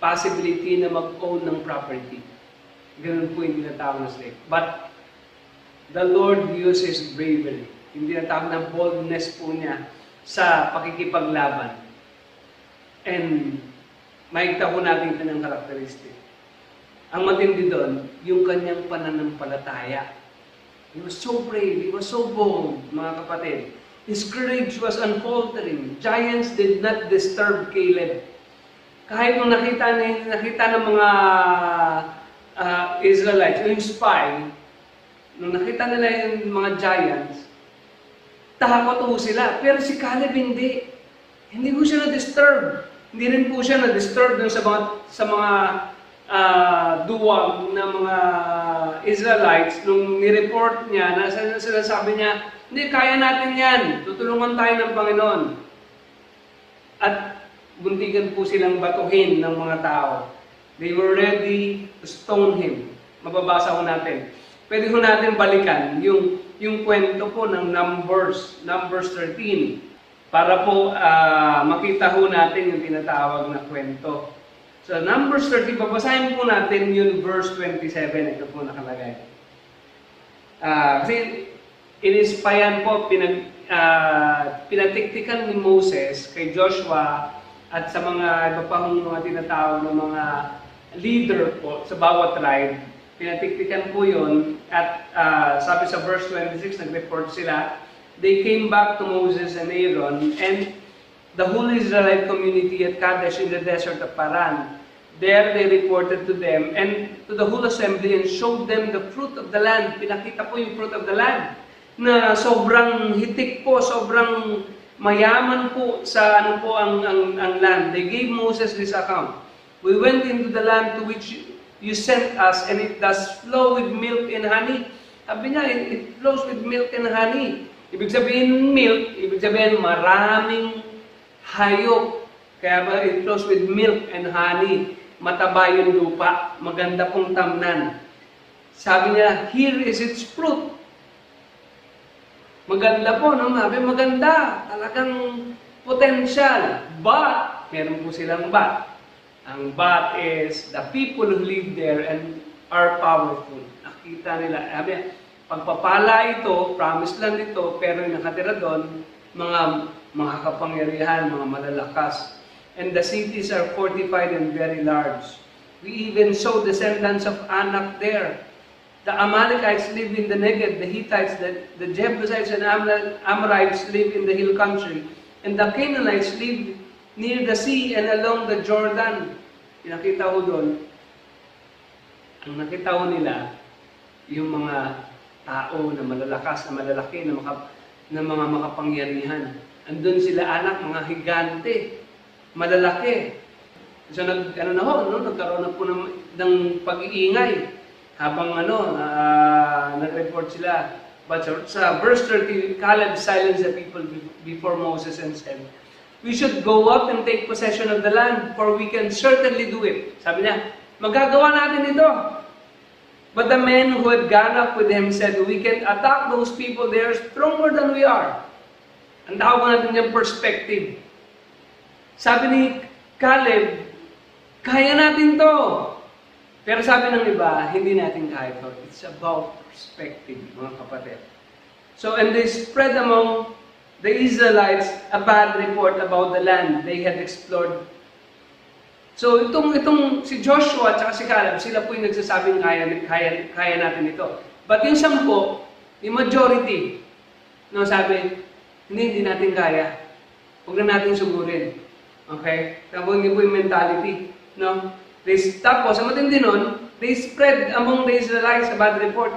S4: possibility na mag-own ng property. Ganun po yung tinatawag na slave. But, the Lord uses bravery. Yung tinatawag na boldness po niya sa pakikipaglaban. And makikita po natin ito ng karakteristik. Ang matindi doon, yung kanyang pananampalataya. He was so brave, he was so bold, mga kapatid. His courage was unfaltering. Giants did not disturb Caleb. Kahit nung nakita ng mga Israelites, yung spy, nung nakita nila yung mga giants, takot po sila. Pero si Caleb hindi. Hindi po siya na-disturb. Hindi rin po siya na-disturb dun sa mga duwag na mga Israelites nung nireport niya na sinasabi niya, Hindi, kaya natin yan. Tutulungan tayo ng Panginoon. At buntigan po silang batuhin ng mga tao. They were ready to stone him. Mababasa ko natin. Pwede ko natin balikan yung kwento po ng Numbers 13. Para po makita ho natin yung tinatawag na kwento. So Numbers 13, babasahin po natin yung verse 27. Ito po nakalagay. Kasi inispayan po, pinatiktikan ni Moses kay Joshua at sa mga iba pa hong mga tinatawag na mga leader po sa bawat tribe. Pinatiktikan po yun at sabi sa verse 26, nag-report sila. They came back to Moses and Aaron and the whole Israelite community at Kadesh in the desert of Paran. There they reported to them and to the whole assembly and showed them the fruit of the land. Pinakita po yung fruit of the land na sobrang hitik po, sobrang mayaman po sa ang land. They gave Moses this account. We went into the land to which you sent us and it does flow with milk and honey. Sabi niya, it flows with milk and honey. Ibig sabihin milk, ibig sabihin maraming hayop. Kaya ba it flows with milk and honey. Mataba yung lupa, maganda pong tamnan. Sabi niya, here is its fruit. Maganda po, no? Sabi, maganda. Talagang potential. But, meron po silang but. Ang but is, the people who live there and are powerful. Nakita nila. Sabi, pagpapala ito, promise lang ito, pero yung nakatira doon, mga kapangyarihan, mga malalakas. And the cities are fortified and very large. We even saw descendants of Anak there. The Amalekites live in the Negev, the Hittites, the Jebusites and Amorites live in the hill country, and the Canaanites live near the sea and along the Jordan. Nakita ko doon, ang nakita ko nila, yung mga tao na malalakas, na malalaki, na mga makapangyarihan. Andun sila anak, mga higante, malalaki. So nagkaroon na po ng pag-iingay. Habang nag-report sila. But sa verse 30, Caleb silenced the people before Moses and said, we should go up and take possession of the land, for we can certainly do it. Sabi niya, magagawa natin ito. But the men who had gone up with him said, we can attack those people, they are stronger than we are. Ang tawag natin yung perspective. Sabi ni Caleb, kaya natin to. Pero sabi ng iba, hindi natin kaya ito. It's about perspective, mga kapatid. So, and they spread among the Israelites a bad report about the land they had explored. So, itong si Joshua at si Caleb, sila po yung nagsasabing kaya natin ito. But yung 10, yung majority, no, sabi, hindi natin kaya. Huwag na natin sugurin. Okay? Tapos yun po yung mentality. No? Tapos, ang matindi nun, they spread among the Israelites a bad report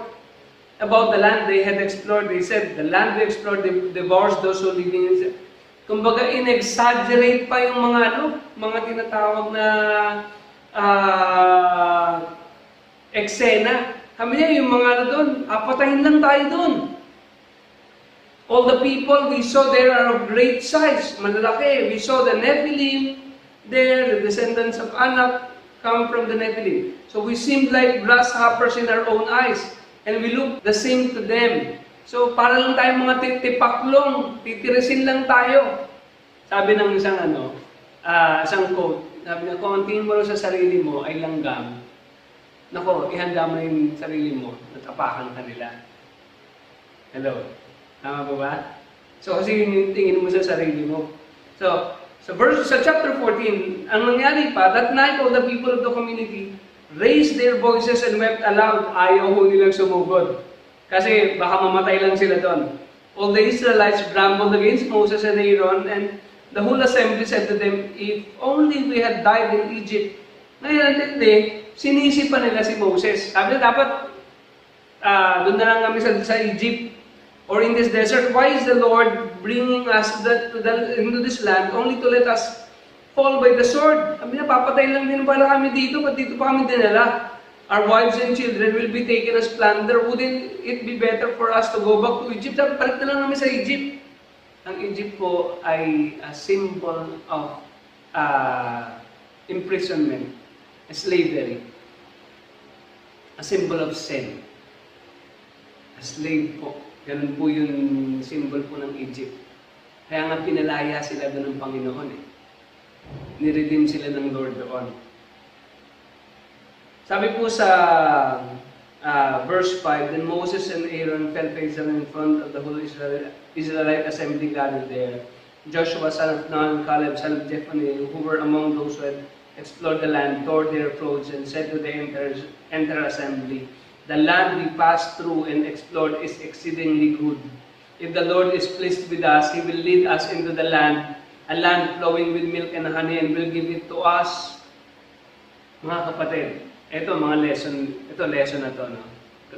S4: about the land they had explored. They said, the land we explored devours those who live in it. Kumbaga, in-exaggerate pa yung mga tinatawag na eksena. Kami niya, yung mga doon, patayin lang tayo doon. All the people we saw there are of great size, malalaki. We saw the Nephilim there, the descendants of Anak, come from the Nephilim. So we seemed like grasshoppers in our own eyes, and we looked the same to them. So para lang tayo mga tipaklong, titirisin lang tayo. Sabi ng isang quote, sabi niya, kung ang tingin mo sa sarili mo ay langgam, nako, ihanda mo yung sarili mo, natapakan ka nila. Hello? Tama ba ba? So kasi yun yung tingin mo sa sarili mo. So, sa chapter 14, ang nangyari pa, that night all the people of the community raised their voices and wept aloud. Ayaw ho nilang sumugod. Kasi baka mamatay lang sila doon. All the Israelites grumbled against Moses and Aaron, and the whole assembly said to them, if only we had died in Egypt. Ngayon, hindi, sinisi pa nila si Moses. Sabi na dapat, doon na lang kami sa Egypt. Or in this desert, why is the Lord bringing us into this land only to let us fall by the sword? Sabi niya, papatay lang din pala kami dito, ba't dito pa kami dinala? Our wives and children will be taken as plunder. Wouldn't it be better for us to go back to Egypt? Balik na lang namin sa Egypt. Ang Egypt po ay a symbol of imprisonment, slavery, a symbol of sin. A slave po. Ganun po yung symbol po ng Egypt. Kaya nga pinalaya sila doon ng Panginoon eh. Niredeem sila ng Lord doon. Sabi po sa verse 5, Then Moses and Aaron fell face down in front of the whole Israelite assembly gathered there. Joshua, son of Nun, Caleb, son of Jephunneh, who were among those who had explored the land, tore their clothes and said to the entire assembly, The land we passed through and explored is exceedingly good. If the Lord is pleased with us, He will lead us into the land, a land flowing with milk and honey, and will give it to us. Mga kapatid, ito lesson na to, no?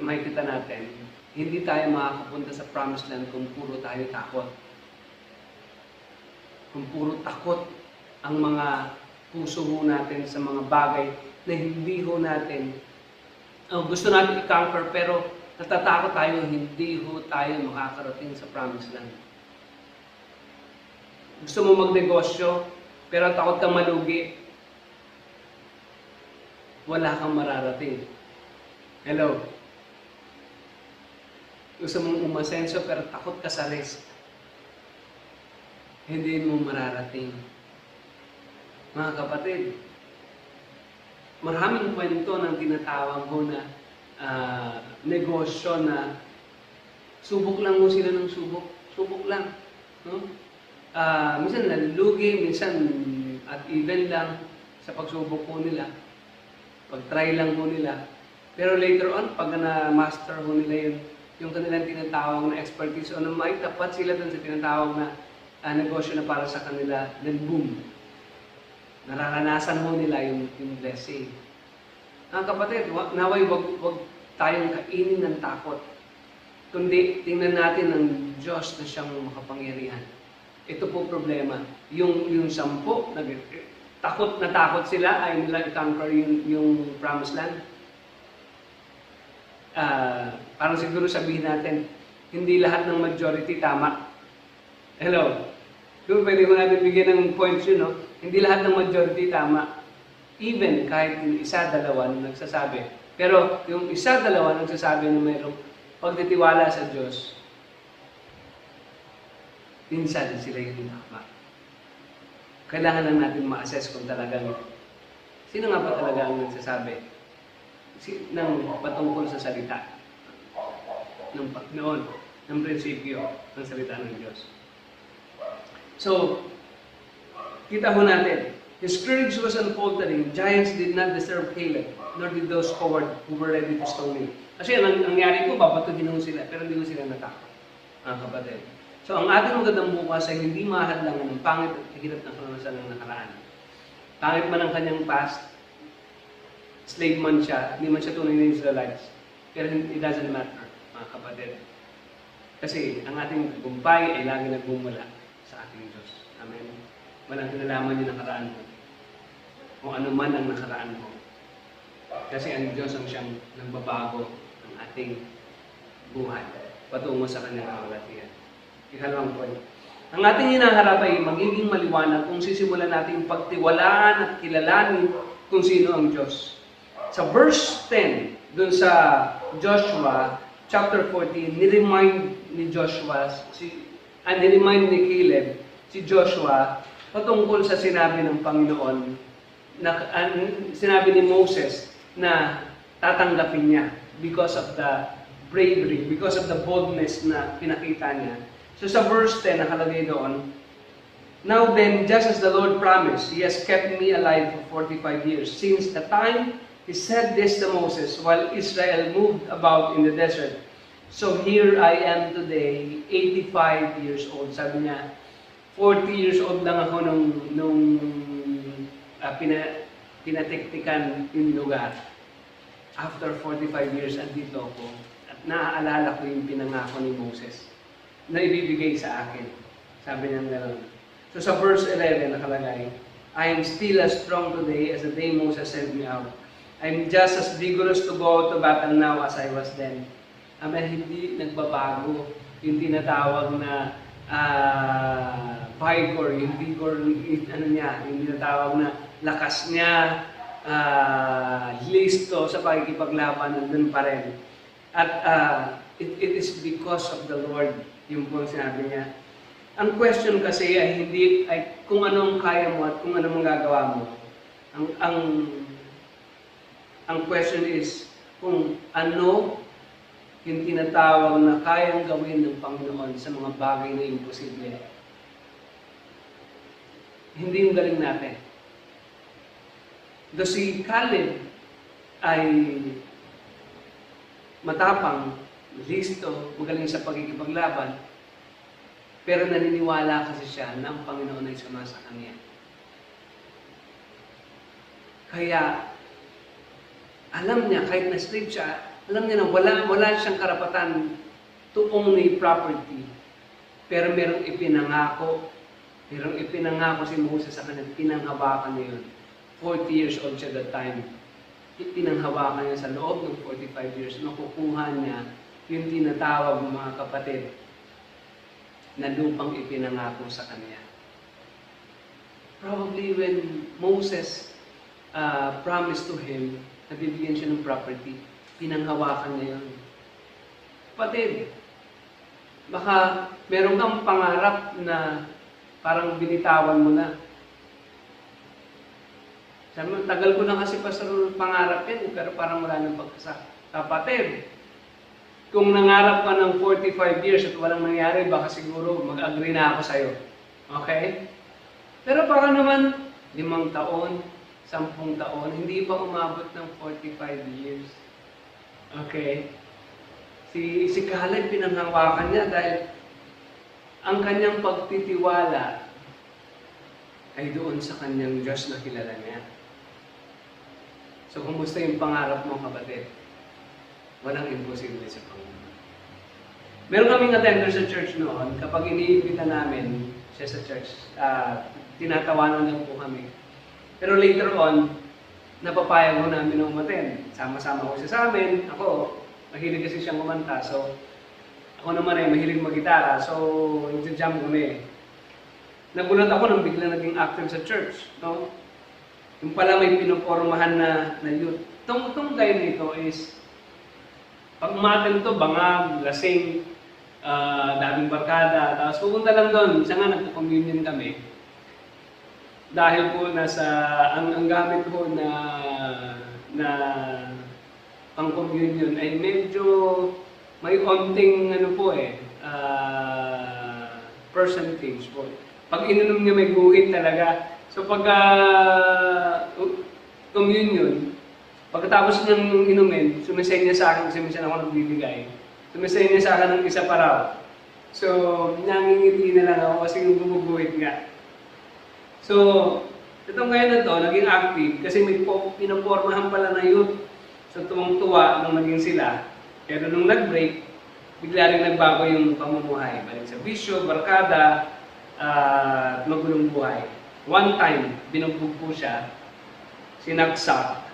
S4: Makikita natin, hindi tayo makakapunta sa promised land kung puro tayo takot. Kung puro takot ang mga puso ho natin sa mga bagay na hindi ho natin, gusto natin i-conquer, pero natatakot tayo, hindi ho tayo makakarating sa promised land. Gusto mo magnegosyo, pero takot kang malugi, wala kang mararating. Hello? Gusto mong umasenso pero takot ka sa risk. Hindi mo mararating. Mga kapatid, maraming kwento ng tinatawag ho na negosyo na subok lang mo sila ng subok. Subok lang. No? Minsan nalulugi, minsan at even lang sa pagsubok ko nila. Pag-try lang ho nila. Pero later on, pag na-master ho nila yung kanilang tinatawag na expertise o na may tapat sila dun sa tinatawag na negosyo na para sa kanila, then boom. Nararanasan ho nila yung blessing. Mga kapatid, naway wag tayong kainin ng takot. Kundi tingnan natin ang Diyos na siyang makapangyarihan. Ito po problema. Yung 10, takot sila, ay nila i-conquer yung promised land. Parang siguro sabihin natin, hindi lahat ng majority tama. Hello? Kung pwede ko natin bigyan ng points yun, no? Hindi lahat ng majority tama. Even kahit yung isa, dalawa na nagsasabi. Pero yung isa, dalawa nagsasabi na mayroong pagtitiwala sa Diyos, minsan sila yung tama. Kailangan lang natin ma-assess kung talagang sino nga ba talaga ang nagsasabi ng patungkol sa salita ng Panginoon, ng prinsipyo ng salita ng Diyos. So, kita ho natin, his courage was unfaltering. Giants did not deserve Caleb, nor did those cowards who were ready to stone him. Kasi ang nangyari po, babatuhin ho sila, pero hindi ho sila natakot, mga kapatid. So, ang ating magandang bukas ay hindi mahadlangan ng pangit at hirap ng karanasan ng nakaraan. Pangit man ang kanyang past, slave man siya, hindi man siya tunay na Israelites. Pero it doesn't matter, mga kapatid. Kasi ang ating tagumpay ay lagi nagmumula sa ating Diyos. Amen. Walang kinalaman yung nakaraan mo. Kung ano man ang nakaraan mo. Kasi ang Diyos ang siyang nagbabago ng ating buhay patungo sa kanyang kahalatian. Ikalawang point. Ang ating hinaharap ay magiging maliwanag kung sisimulan natin pagtiwalaan at kilalanin kung sino ang Diyos. Sa verse 10, dun sa Joshua, chapter 14, ni-remind ni Caleb, si Joshua, patungkol sa sinabi ng Panginoon, na sinabi ni Moses na tatanggapin niya because of the bravery, because of the boldness na pinakita niya. So sa verse 10, nakalagay doon, Now then, just as the Lord promised, He has kept me alive for 45 years, since the time He said this to Moses while Israel moved about in the desert. So here I am today, 85 years old. Sabi niya, 40 years old lang ako nung pinatiktikan yung lugar. After 45 years, andito ako. At naaalala ko yung pinangako ni Moses na ibibigay sa akin. Sabi niya gano'n. So sa verse 11 nakalagay, I am still as strong today as the day Moses sent me out. I'm just as vigorous to go to battle now as I was then. Amen, hindi nagbabago. Yung tinatawag na vigor, yung vigor, ano niya, yung tinatawag na lakas niya, listo sa pakikipaglaban, nandun pa rin. At it is because of the Lord, yung po sinabi niya. Ang question kasi ay hindi ay kung anong kaya mo at kung anong magagawa mo. Ang question is kung ano yung tinatawag na kayang gawin ng Panginoon sa mga bagay na imposible. Hindi yung galing natin. Do si Caleb ay matapang, listo, magaling sa pagkikipaglaban, pero naniniwala kasi siya na ang Panginoon ay sumasa kanya. Kaya, alam niya, kahit na-slave siya, alam niya na wala siyang karapatan to own a property. Pero merong ipinangako si Moses sa kanya, pinanghawakan niya yun. 40 years old siya that time. Pinanghawakan niya sa loob ng 45 years, makukuha niya yung tinatawag ng mga kapatid na lupang ipinangako sa kanya. Probably when Moses promised to him na bibigyan siya ng property, pinanghawakan niya yun. Kapatid, baka meron kang pangarap na parang binitawan mo na. Sabi mo, tagal ko na kasi pastor pangarap yan, pero parang wala nang pagkasa. Kapatid, kung nangarap ka ng 45 years at walang nangyari, baka siguro mag-agree na ako sa'yo. Okay? Pero baka naman, 5 taon, 10 taon, hindi pa umabot ng 45 years. Okay? Si Caleb, pinanghawakan niya dahil ang kanyang pagtitiwala ay doon sa kanyang Diyos na kilala niya. So, kumusta yung pangarap mo, kapatid? Walang imposible sa Panginoon. Meron kaming attender sa church noon, kapag iniimbita namin siya sa church, tinatawanan lang po kami. Pero later on, napapayag ko namin na umattend. Sama-sama ko siya sa amin. Ako, mahilig kasi siyang kumanta. So, ako naman ay mahilig mag-gitara. So, nag-jam kami. Nagulat ako nang bigla naging active sa church. No? Yung pala may pinupormahan na youth. Itong guy nito is, pag umattend to, bangag, lasing, daming barkada. Tapos pupunta lang doon. Isa nga, nagko-communion kami. Dahil po ang gamit ko na pang-communion ay medyo may onting percentage po. Pag ininom niya may guhit talaga. So pag communion, pagkatapos niyang inumin, sumisay niya sa akin kasi minsan ako nagbibigay. Sumisay niya sa akin ng isa pa raw. So nangingiti na lang ako kasi yung gumuguhit nga. So, itong ngayon na to, naging active kasi may pinapormahan pala na youth. So, tuwang-tuwa nung naging sila. Pero nung nag-break, bigla rin nagbago yung pamumuhay. Balik sa bisyo, barkada, magulong buhay. One time, binugbog po siya, sinaksak,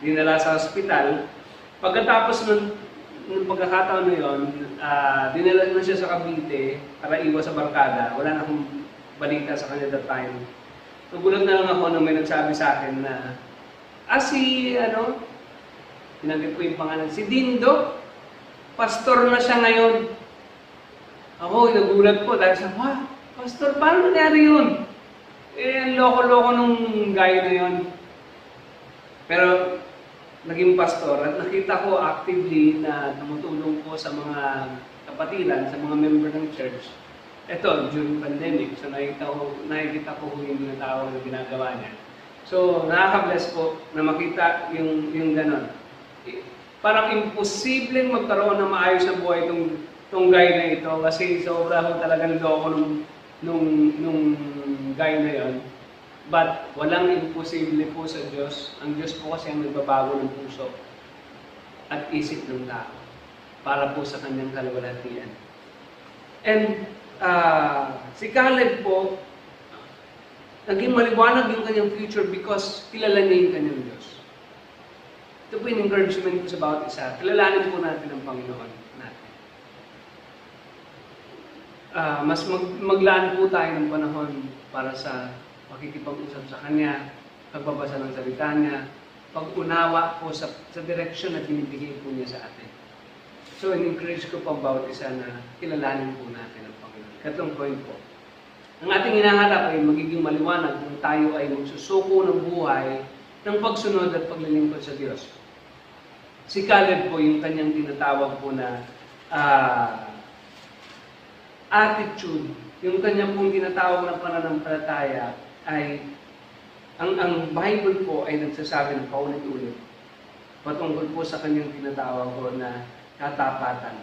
S4: dinala sa ospital. Pagkatapos nung pagkakataon na yun, dinala na siya sa Cavite para iwas sa barkada. Wala na akong balita sa kanya that time. Nagulat na lang ako nung may nagsabi sa akin na, tinanggit ko yung pangalan, si Dindo, pastor na siya ngayon. Ako, nagulat po dahil sa, pastor, paano nangyari yun? Ang loko-loko nung guy na yun. Pero, naging pastor at nakita ko actively na tumutulong po sa mga kapatiran, sa mga member ng church. Ito, during pandemic, so nakikita ko yung tao na ginagawa niya. So, nakaka-bless po na makita yung ganon. Parang imposibleng magkaroon ng maayos na buhay itong guy na ito kasi sobra ko talagang loko nung guy na yon. But, walang imposible po sa Diyos. Ang Diyos po kasi ang nagbabago ng puso at isip ng tao para po sa kanyang kalwalhatian. And, si Caleb po, naging maliwanag yung kanyang future because kilala niya yung kanyang Diyos. Ito po yung encouragement ko sa bawat isa. Kilalanin po natin ang Panginoon natin. Mas maglaan po tayo ng panahon para sa pakikipag-usap sa Kanya, pagbabasa ng salita Niya, pag-unawa po sa direksyon na binibigay po Niya sa atin. So, in-encourage ko po ang bawat isa na kilalanin po natin ang Panginoon. Katlong point po. Ang ating hinahanap ay magiging maliwanag kung tayo ay magsusuko ng buhay ng pagsunod at paglilingkod sa Diyos. Si Caleb po, yung kanyang tinatawag po na attitude, yung kanyang pong tinatawag na pananampalataya ay, ang Bible po ay nagsasabi ng paulit-ulit patungkol po sa kanyang tinatawag po na katapatan.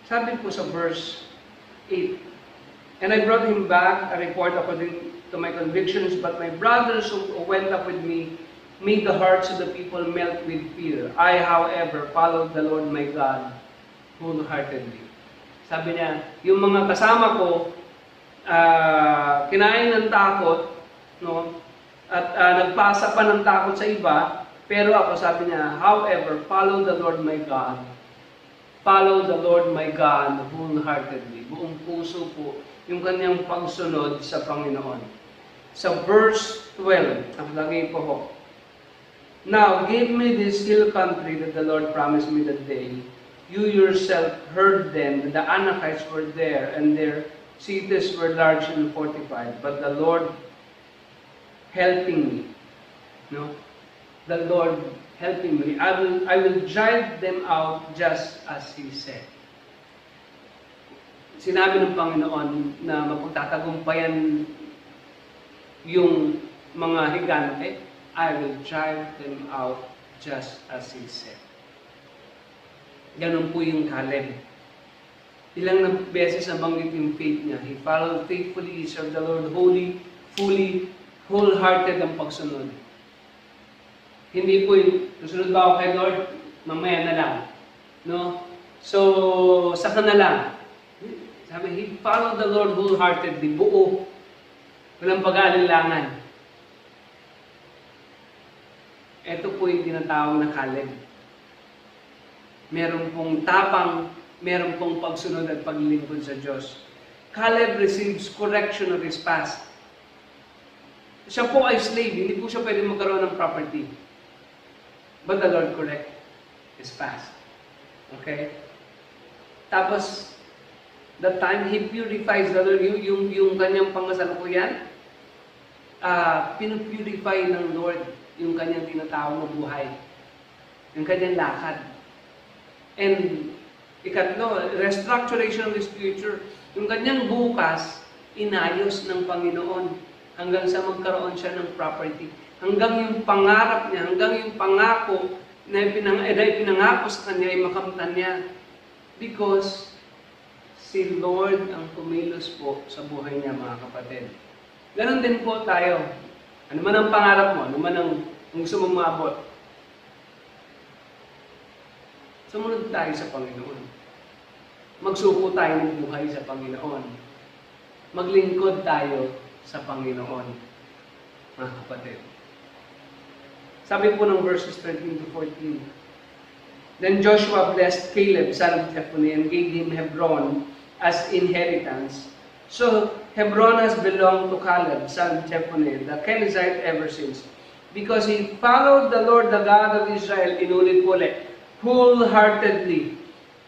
S4: Sabi po sa verse 8, "And I brought him back a report according to my convictions, but my brothers who went up with me made the hearts of the people melt with fear. I, however, followed the Lord my God wholeheartedly." Sabi niya, yung mga kasama ko, kinain ng takot, no? At nagpasa pa ng takot sa iba, pero ako, sabi niya, however, follow the Lord my God. Follow the Lord my God wholeheartedly. Buong puso po yung kanyang pagsunod sa Panginoon. Sa verse 12, ang lagi po ho. "Now give me this hill country that the Lord promised me that day. You yourself heard then that the Anakites were there, and their cities were large and fortified. But the Lord helping me." No? The Lord helping me. I will drive them out just as He said. Sinabi ng Panginoon na mapagtatagumpayan yung mga higante, I will drive them out just as He said. Ganun po yung Caleb. Ilang na beses nabanggit yung faith niya. He followed faithfully, he served the Lord fully, wholehearted ang pagsunod. Hindi po yung, susunod ba ako kay Lord? Mamaya na lang. No? So, saka na lang. Sabi, he followed the Lord wholeheartedly, buo. Walang pag-aalilangan. Ito po yung tinatawag na Caleb. Meron pong tapang, meron pong pagsunod at paglilingkod sa Diyos. Caleb receives correction of his past. Siya po ay slave, hindi po siya pwede magkaroon ng property. But the Lord correct his past. Okay? Tapos, the time He purifies the Lord, yung kanyang pangasalukuyan, pinupurify ng Lord yung kanyang tinatawag na buhay. Yung kanyang lakad. And, ikatlo, restructuration of his future. Yung kanyang bukas, inayos ng Panginoon hanggang sa magkaroon siya ng property. Hanggang yung pangarap niya, hanggang yung pangako na ipinangako sa kanya ay makamtan niya. Because si Lord ang kumilos po sa buhay niya, mga kapatid. Ganon din po tayo. Ano man ang pangarap mo, ano man ang gusto mong maabot. Sumunod tayo sa Panginoon. Magsuko tayo ng buhay sa Panginoon. Maglingkod tayo sa Panginoon, mga kapatid. Sabi po ng verses 13 to 14, "Then Joshua blessed Caleb, son of Jephunneh, and gave him Hebron as inheritance. So Hebron has belonged to Caleb, son of Jephunneh, the Kenizzite ever since, because he followed the Lord, the God of Israel," inulit po ulit, "wholeheartedly."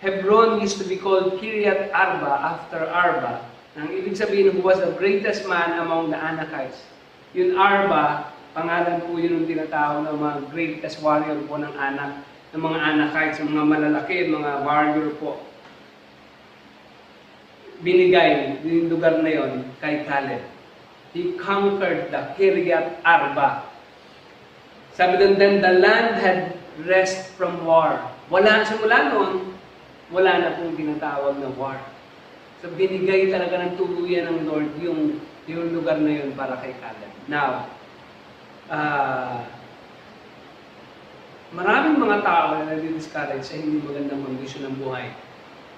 S4: Hebron used to be called Kiryat Arba after Arba. Ang ibig sabihin, who was the greatest man among the Anakites. Yung Arba, pangalan po yun yung tinatawag ng mga greatest warrior po ng mga Anakites, ng mga malalaki, mga warrior po. Binigay yung lugar na yon kay Caleb. He conquered the Kiryat Arba. Sabi doon, "Then the land had rest from war." Simula noon, wala na pong tinatawag na war. So binigay talaga ng tuluyan ng Lord yung lugar na yun para kay Caleb. Now, maraming mga tao na nadi-discourage sa hindi magandang kondisyon ng buhay.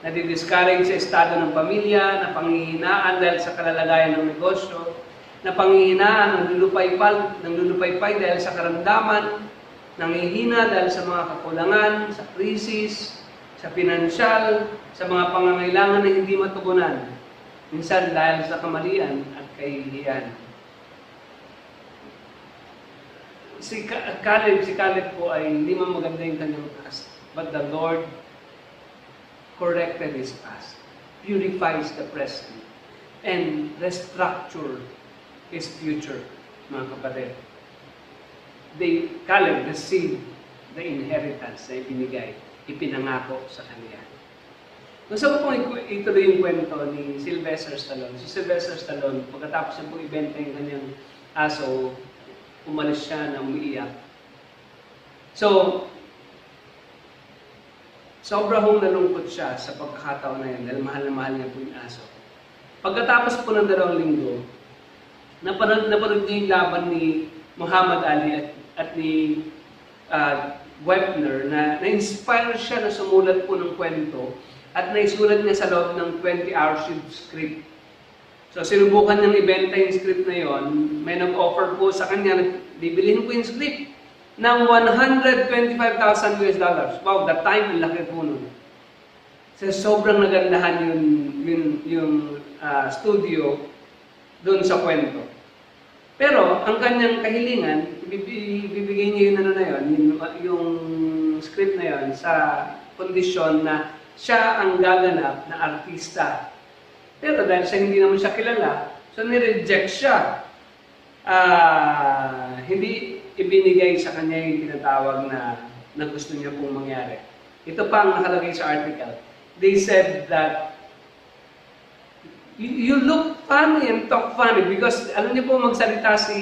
S4: Nadi-discourage sa estado ng pamilya, na panghihinaan dahil sa kalalagayan ng negosyo, na panghihinaan ng lulupaypay dahil sa karamdaman, nangihina dahil sa mga kakulangan, sa krisis, sa pinansyal, sa mga pangangailangan na hindi matugunan. Minsan dahil sa kamalian at kahihiyan. Si Caleb po ay hindi man maganda yung kanyang past, but the Lord corrected his past, purifies the present, and restructure his future, mga kapatid. Caleb received the inheritance na ibinigay, ipinangako sa kanya. Gusto ko pong ituloy yung kwento ni Sylvester Stallone. Si Sylvester Stallone, pagkatapos niya pong ibenta yung kanyang aso, umalis siya na umiiyak. So, sobrang nalungkot siya sa pagkakataon na yun dahil mahal na mahal niya po yung aso. Pagkatapos po ng 2 linggo, napanood niya yung laban ni Muhammad Ali at ni Webner na na-inspire siya na sumulat po ng kwento at naisulat niya sa loob ng 20-hour script. So, sinubukan niyang ibenta yung script na yon. May nag-offer po sa kanya, bibilihin ko yung script ng $125,000. Wow, that time, ang laki po nun. So, sobrang nagandahan yung studio doon sa kwento. Pero, ang kanyang kahilingan, ibibigay niya yung script na yon sa kondisyon na siya ang gaganap na artista. Pero dahil sa hindi naman siya kilala, so nireject siya. Hindi ibinigay sa kanya yung tinatawag na gusto niya pong mangyari. Ito pa ang nakalagay sa article. They said that you look funny and talk funny because alam niyo po magsalita si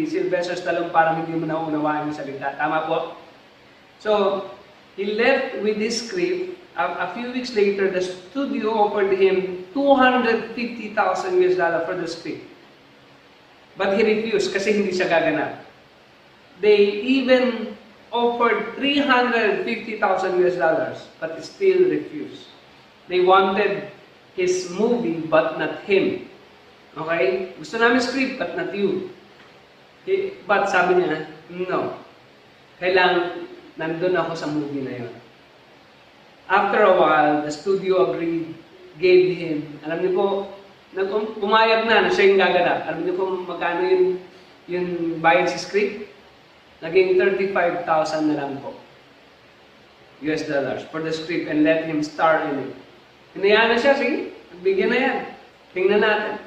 S4: Sylvester Stallone parang hindi mo naunawaan yung salita. Tama po? So, he left with this script. A few weeks later, the studio offered him $250,000 for the script. But he refused kasi hindi siya gaganap. They even offered $350,000 but he still refused. They wanted his movie but not him. Okay? Gusto namin script but not you. But sabi niya, no. Kailangan nandun ako sa movie na yun. After a while, the studio agreed, gave him, alam niyo po, pumayag na siya yung gaganap. Alam niyo po magkano yung bayad sa script? Naging $35,000 na lang po. US dollars for the script and let him star in it. Hinayaan na siya, sige, bigyan na yan. Tingnan natin.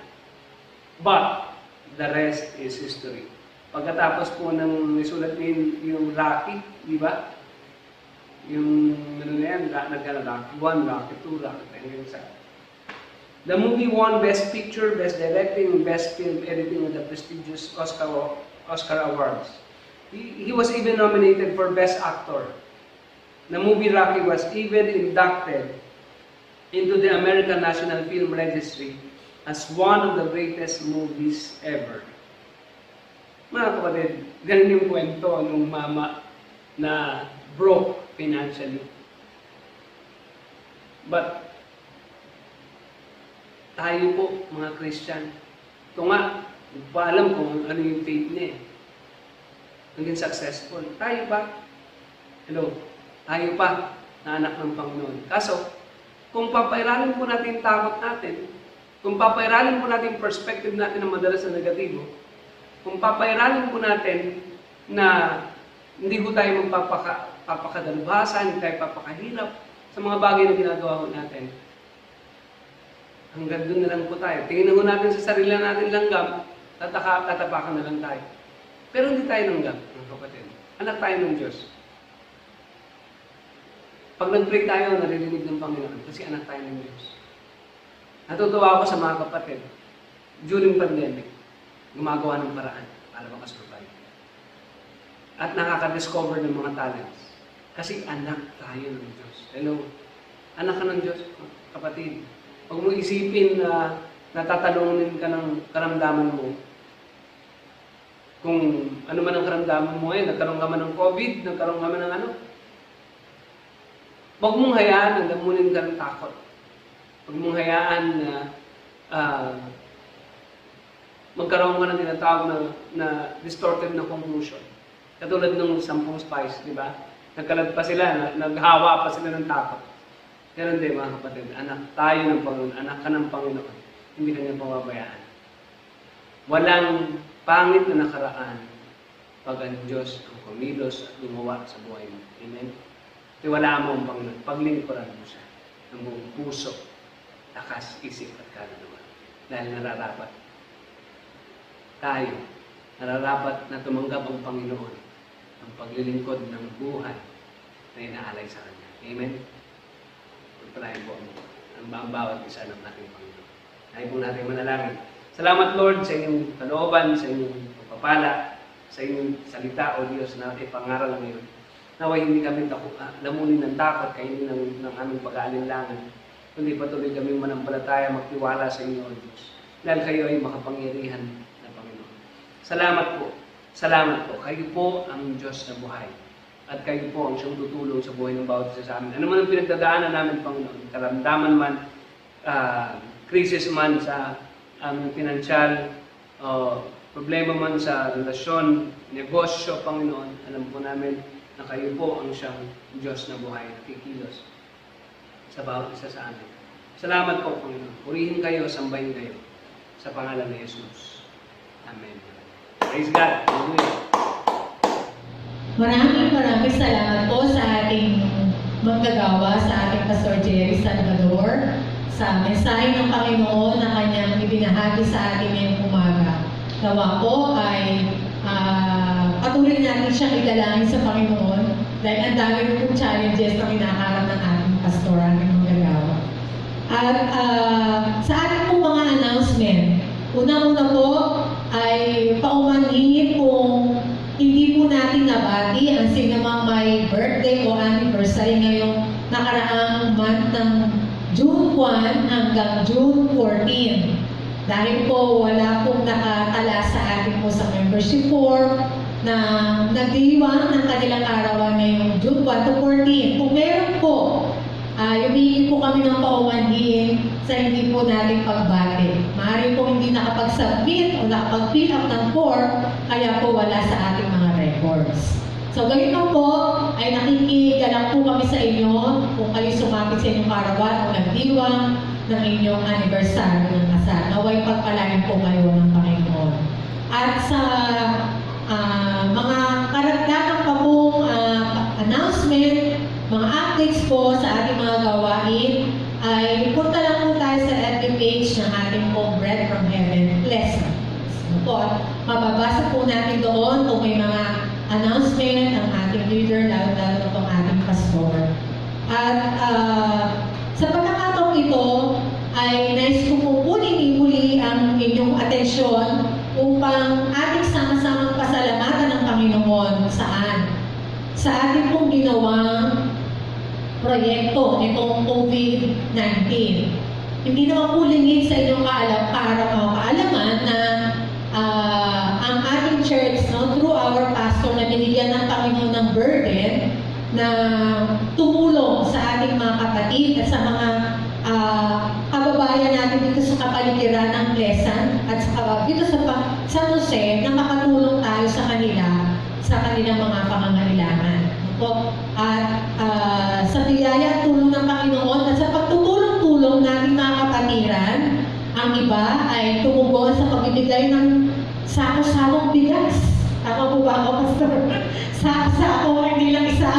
S4: But, the rest is history. Pagkatapos po ng isulat niya yung Rocky, di ba? Yung ano na yan, Rocky 1, Rocky 2, Rocky 3, The movie won Best Picture, Best Directing, and Best Film Editing at the prestigious Oscar Awards. He was even nominated for Best Actor. The movie Rocky was even inducted into the American National Film Registry as one of the greatest movies ever. Mga kapatid, ganun yung kwento ng mama na broke financially. But, tayo po, mga Christian, ito nga, hindi pa alam kung ano yung faith niya eh. Naging successful. Tayo ba? Hello? Tayo pa na anak ng Panginoon. Kaso, kung papairalin po natin yung takot natin, kung papairalin po natin yung perspective natin na madalas na negatibo, kung papairalin po natin na hindi po tayo magpapakadalbasa, hindi tayo papakahirap sa mga bagay na ginagawa po natin, hanggang doon na lang po tayo. Tingnan mo natin sa sarili natin langgam, tatapakan na lang tayo. Pero hindi tayo langgam, mga kapatid. Anak tayo ng Diyos. Pag nag-pray tayo, naririnig ng Panginoon kasi anak tayo ng Diyos. Natutuwa ako sa mga kapatid. During pandemic, gumagawa ng paraan para makasurvive. At nakaka-discover ng mga talents. Kasi anak tayo ng Diyos. Hello? Anak ka ng Diyos, kapatid. Huwag mo isipin na natatalungin ka ng karamdaman mo. Kung ano man ang karamdaman mo ngayon, nagkaroon ka man ng COVID, nagkaroon ka man ng ano. Huwag mong hayaan na damunin ka ng takot. Huwag mong hayaan na magkaroon ka ng tinatawag na distorted na conclusion. Katulad nung 10 spies, di ba? Nagkalad pa sila, naghawa pa sila ng takot. Ganun din mga kapatid, anak tayo ng Panginoon, anak ka ng Panginoon, hindi ka niya pababayaan. Walang pangit na nakaraan pag ang Diyos ang kumilos at gumawa sa buhay mo. Amen? Tiwalaan mo ang Panginoon, paglingkuran mo siya ng buong puso, lakas, isip at kaluluwa. Dahil nararapat tayo, nararapat na tumanggap ang Panginoon ang paglilingkod ng buhay na inaalay sa Kanya. Amen? Pagpalain po ang bawat isa ng ating Panginoon. Ay po natin manalangin. Salamat Lord sa inyong kalooban, sa inyong pagpapala, sa inyong salita o Diyos na ipangaral ngayon. Naway hindi kami lamunin ng takot, kainin ng aming pag-aalinlangan, kundi patuloy kami manampalataya, magtiwala sa inyo o Diyos. Dahil kayo ay makapangyarihan na Panginoon. Salamat po. Salamat po. Kayo po ang Diyos na buhay. At kayo po ang siyang tutulong sa buhay ng bawat isa sa amin. Ano man ang pinagdadaanan namin, Panginoon, karamdaman man, krisis man sa aming pinansyal, problema man sa relasyon, negosyo, Panginoon, alam po namin na kayo po ang siyang Diyos na buhay na kikilos sa bawat isa sa amin. Salamat po, Panginoon. Purihin kayo, sambahin kayo sa pangalan ni Jesus. Amen. Praise God. Hallelujah.
S1: Maraming salamat po sa ating manggagawa, sa ating Pastor Jerry Salvador, sa mensahe ng Panginoon na kanyang ibinahagi sa atin ngayong umaga. Nawa po ay patuloy natin siyang idalangin sa Panginoon dahil ang dami pong challenges na kinaharap ng ating pastor, ating manggagawa. At sa ating pong mga announcement, unang-una po ay paumanhin kung hindi po natin nabati ang sinamang may birthday o anniversary ngayong nakaraang month ng June 1 hanggang June 14. Dahil po wala pong nakatala sa atin po sa membership form na nagdiwang ng kanilang arawan ngayong June 1 to 14. Kung meron po, humingi po kami ng paumanhin sa hindi po natin pagbati. Maaari po hindi nakapag-submit o nakapag-fill up ng form, kaya po wala sa ating mga records. So, ganyan lang po, ay nakikigalang po kami sa inyo kung kayo sumapit sa inyong karawan o nagdiwang ng inyong anniversary ng kasal. Naway pagpalain po kayo ng Panginoon. At sa mga karagdagan pa pong announcement, mga updates po sa ating mga gawain, ay punta lang po tayo sa FB page ng ating pong Bread from Heaven Lesson. So, mababasa po natin doon kung may mga announcement ng ating leader, lalo-lalo na pong ating pastor. At sa pagkakataong ito, ay nais ko po kunin muli ang inyong atensyon upang ating sama-samang pasalamatan ng Panginoon saan? Sa ating pong ginawang proyekto nitong COVID-19. Hindi naman po lingid sa inyong kaalaman na ang ating church, through our pastor na binigyan ng Panginoon ng burden na tumulong sa ating mga kapatid at sa mga kababayan natin dito sa kapaligiran ng Pleasant at dito sa San Jose na makatulong tayo sa kanilang mga pangangailangan. At sa biyaya at tulong ng Panginoon at sa pagtutulong-tulong nating mga kapatiran, ang iba ay tumugon sa pagbibigay ng sako-sakong bigas. Tama po ba ako, Pastor? Sako-sako, hindi lang isa.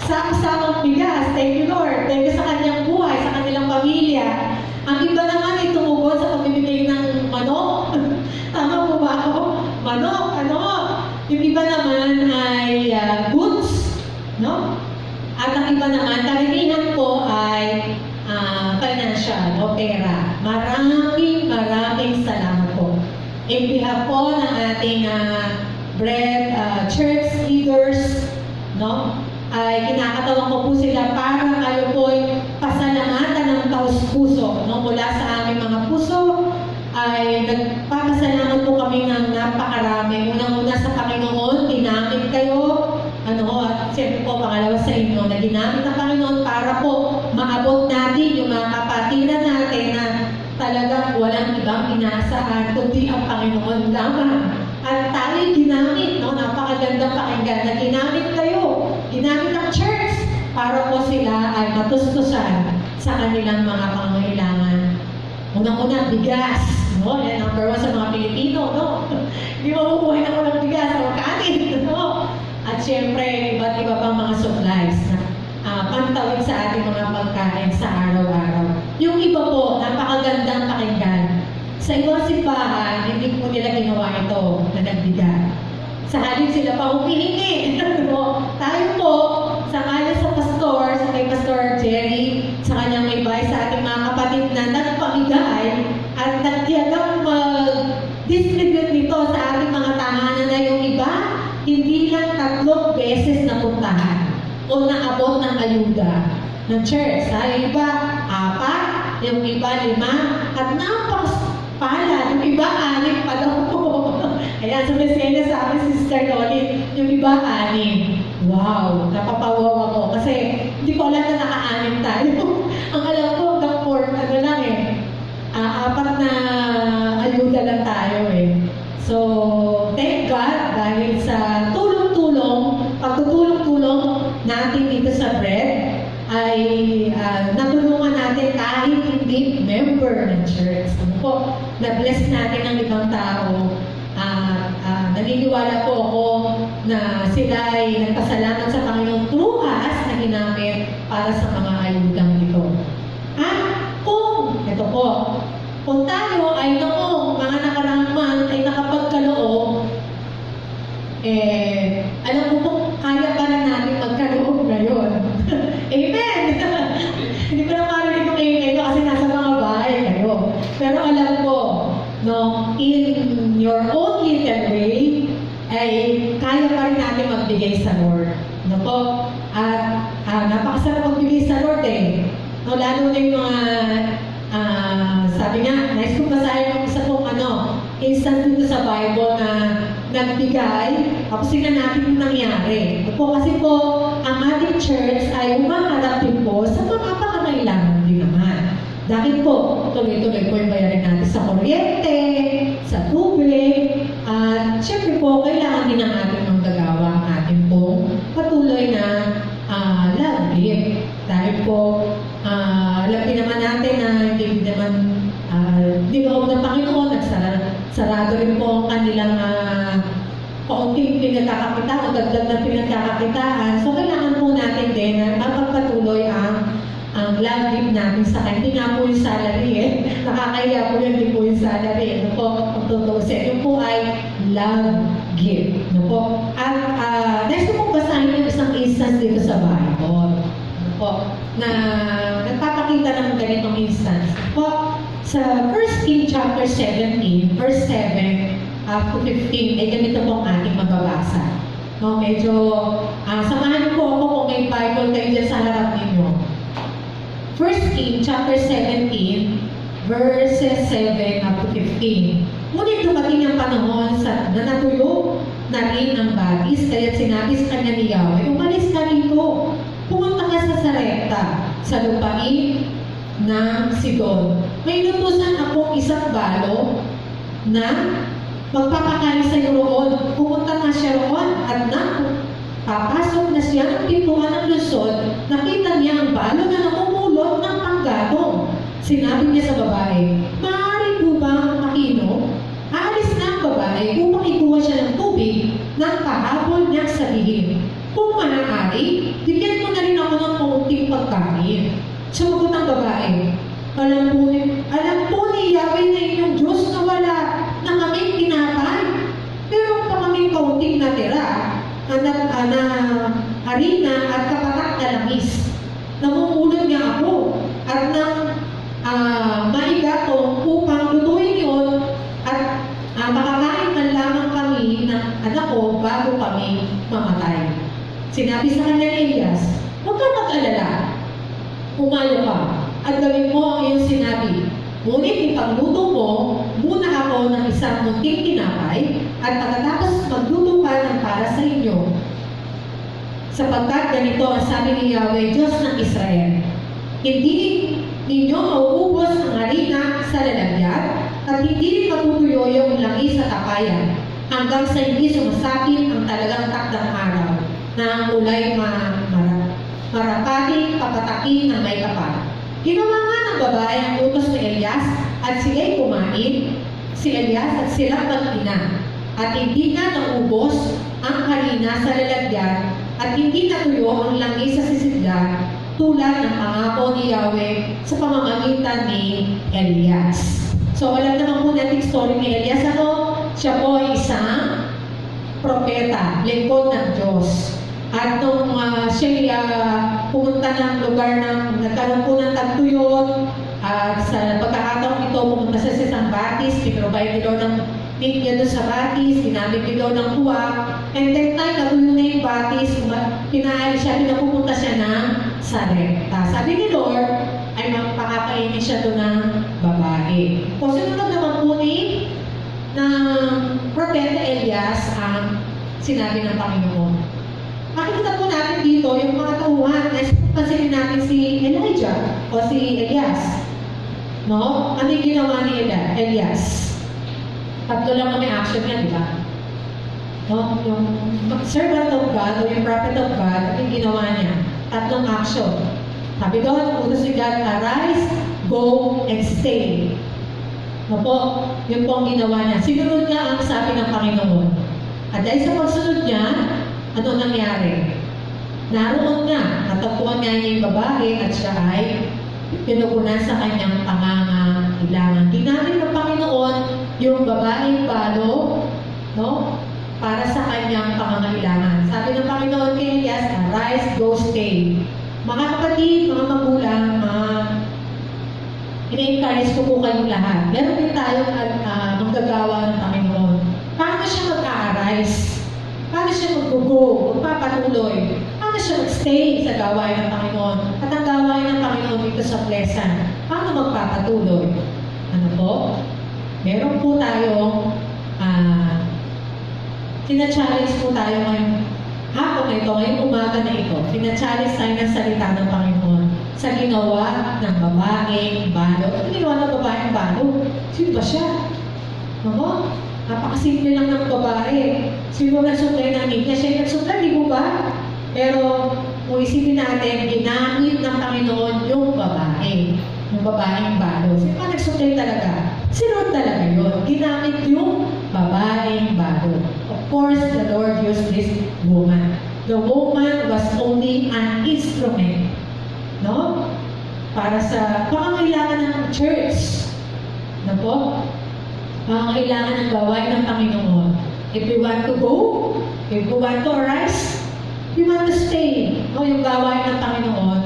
S1: Sako-sakong bigas. Thank you, Lord. Thank you sa kanyang buhay, sa kanilang pamilya. Ang iba naman ay tumugon sa pagbibigay ng manok. Tama po ba ako? Manok, Yung iba naman ay goods, no? At ang iba naman, karamihan po ay financial o pera. Maraming salamat po. In behalf po ng ating Bread church leaders, no? Ay kinakatawan ko po sila para kayo po ay pasalamatan ng taus-puso, no? Mula sa aming mga puso ay nagpapasalamat po kami ng napakarami. Unang-una sa Panginoon, ginamit kayo, at siyempre po pangalawa sa inyo, na ginamit ng Panginoon para po maabot natin yung mga kapatiran natin na talagang walang ibang inaasahan kundi ang Panginoon lamang At tayo ginamit, no? Napakagandang pakinggan na ginamit kayo, ginamit ang church para po sila ay matustusan sa kanilang mga pangangailangan. Unang-una, bigas. No? Yan, number one sa mga Pilipino. No? Hindi mabubuhay na walang bigas o kanin. No? At syempre, iba't iba pang mga supplies na pantawid sa ating mga pagkain sa araw-araw. Yung iba po, napakagandang pakinggan. Sa ibang simbahan, hindi po nila ginawa ito na nagbigay. Sa halip sila pa humihingi. Tayo po, sa pastor, sa kay Pastor Jerry, sa kanyang may bahay sa ating mga kapatid na nagpamigay at nagtiyagang mag-distribute nito sa ating mga tahanan na yung iba, hindi lang 3 beses napuntahan o naabot ng ayuda ng church. Yung iba, 4, yung iba 5, at napakapala, yung iba 6 pa daw po. Ayan, sa Messena sa akin, Sister Loli, yung iba 6. Wow, napapawaw ako kasi hindi ko alam na naka-6 tayo. Ang alam ko, hanggang 4, lang 4 na ayuda lang tayo So, thank God dahil sa pagtutulong-tulong natin dito sa bread, ay natulungan natin kahit hindi member ng church. Na-bless natin ang ibang tao. Naniniwala po ako na sila ay nagpasalamat sa Panginoon through us na ginamit para sa mga ayudang ito. At kung tayo ay noong mga nakaraang month ay nakapagkaloob, alam mo po, kaya pa rin natin magkaloob ngayon. Amen! Hindi ko na marinig yung kayo kasi nasa mga bahay kayo. Pero alam ko, no, in your own little way, ay kaya pa rin natin magbigay sa Lord. No po? At napakasarap magbigay sa Lord No, lalo na yung mga, sabi nga, nice kong basahin yung isa pong instant dito sa Bible na nagbigay, tapos tingnan natin yung nangyari. Kasi po, ang ating church ay umaharap din po sa mga pangangailangan din naman. Dahil po, tuloy-tuloy po yung bayarin natin sa kuryente, sa tubig, at syempre po, kailangan din ng ating manggagawa ang ating pong patuloy na love gift. Dahil po, alam din naman natin na hindi naman dinoob ng Panginoon, nagsarado rin po ang kanilang kaunting pinagkakakitaan o dagdag na pinagkakakitaan. So, kailangan po natin din na mapagpatuloy ang love gift natin sa kanya. Hindi nga po yung salary Nakakahiya po yun, hindi po yung salary. Ano po, kung tutusin. Yung po ay love gift. Ano po. At next ko po basahin yung isang instance dito sa Bible. Ano po, na nagpapakita ng ganitong instance. Ano po, sa 1 Kings chapter 17, verse 7 up to 15, ay ganito po ang ating mababasa. No, medyo, samahan niyo po ako kung may Bible kayo dyan sa harap ninyo. 1 Kings chapter 17, verses 7 up to 15. Ngunit dumating ang panahon na natuyo na rin ang bagis, kaya't sinabi sa kanya ni Yahweh, umalis ka rito, pumunta ka sa Sarepta, sa lupain ng Sidon. May lutusan akong isang balo na magpapakain sa iyo roon. Pumunta na siya roon at papasok na siya ng pintuan ng Luzon, nakita niya ang balo na namumulot ng panggatong. Sinabi niya sa babae, maaari po bang makinom? Aalis na ang babae upang ikuha siya ng tubig nang kahabol niyang sabihin, kung maaari, bigyan mo na rin ako ng kaunting pagkain. Sumagot ang babae, alam po ni Yahweh na inyong Diyos na wala na kaming tinapay. Pero pa kaming kaunting natira, na harina at kapatak na langis. Namumulot niya ako at nang maigatong upang lutuin yun at makakain man lamang kami ng anak ko bago kami mamatay. Sinabi sa kanya ni Elias, huwag ka mag-alala, umayo ka at gawin mo ang iyong sinabi. Ngunit ipagluto mo muna ako ng isang munting tinapay at pagkatapos magluto ka ng para sa inyo. Sapagkat ganito ang sabi ni Yahweh, Diyos ng Israel, hindi ninyo mauubos ang harina sa lalagyan at hindi rin matutuyo yung langis sa tapayan. hanggang sa hindi sumasapit ang talagang takdang araw na ang ulay marapati papatakin ng may kapal. Ginawa nga ng babae ang utos ni Elias at sila'y kumain, si Elias at silang mag-ina. At hindi na naubos ang harina sa lalagyan at hindi natuyo ang langis sa sisidlan tulad ng pangako ni Yahweh sa pamamagitan ni Elias. So alam naman po natin story ni Elias. Siya po ay isang propeta, lingkod ng Diyos. At nung siya pumunta ng lugar ng nagkaroon po ng tagtuyot, at sa pagkakataong ito, pumunta siya sa isang batis, pinrovide ni Lord ng media doon sa batis, ginamit ni Lord ng huwag, and then time, natuloy na yung batis, pinaalis siya, pinapupunta siya ng Sarepta. Sabi ni Lord, ay magpakakainin siya doon ng babae. O sunod naman po ni ng propeta Elias ang sinabi ng Panginoon. Makikita po natin dito yung mga tauhan na pansinin natin si Elijah o si Elias. No? Ano yung ginawa ni Elias? Tatlo lang may action niya, di ba? No? Yung servant of God o yung prophet of God, ano yung ginawa niya? Tatlong action. Sabi doon, utos ni God, arise, go, and stay. No po? Yun po ang ginawa niya. Sinunod niya ang sabi ng Panginoon. At dahil sa pagsunod niya, ano nangyari? Naroon nga, natagpuan niya yung babae at siya ay pinupunan sa kanyang pangangailangan. Ginamit ng Panginoon yung babaeng balo, no? Para sa kanyang pangangailangan. Sabi ng Panginoon kay Elias, arise, go, stay. Mga kapatid, mga magulang, ina-encourage ko po kayong lahat. Meron din tayong manggagawa ng Panginoon. Paano siya mag-a-arise? Paano siya mag-go? Magpapatuloy? Paano siya mag-stay sa gawain ng Panginoon? At ang gawain ng Panginoon dito sa Pleasant, paano magpapatuloy? Ano po? Meron po tayong tina-challenge po tayo ngayong hapon na ito, ngayong umaga na ito. Tina-challenge tayo ng salita ng Panginoon sa ginawa ng babaeng balo. Ano ginawa ng babaeng balo? Sino ba siya? Ano? Napakasimple lang ng babae. Sino nagsuklay ng niya? Siya yung nagsuklay, di mo ba? Pero, kung isipin natin, ginamit ng Panginoon yung babae. Yung babaeng balo. Sino ba nagsuklay talaga? Si Lord talaga yun. Ginamit yung babaeng balo. Of course, the Lord used this woman. The woman was only an instrument. No? Para sa pangangailangan ng church. No po? Pangangailangan ng gawain ng Panginoon. If we want to go, if we want to arise, we want to stay. No, yung gawain ng Panginoon,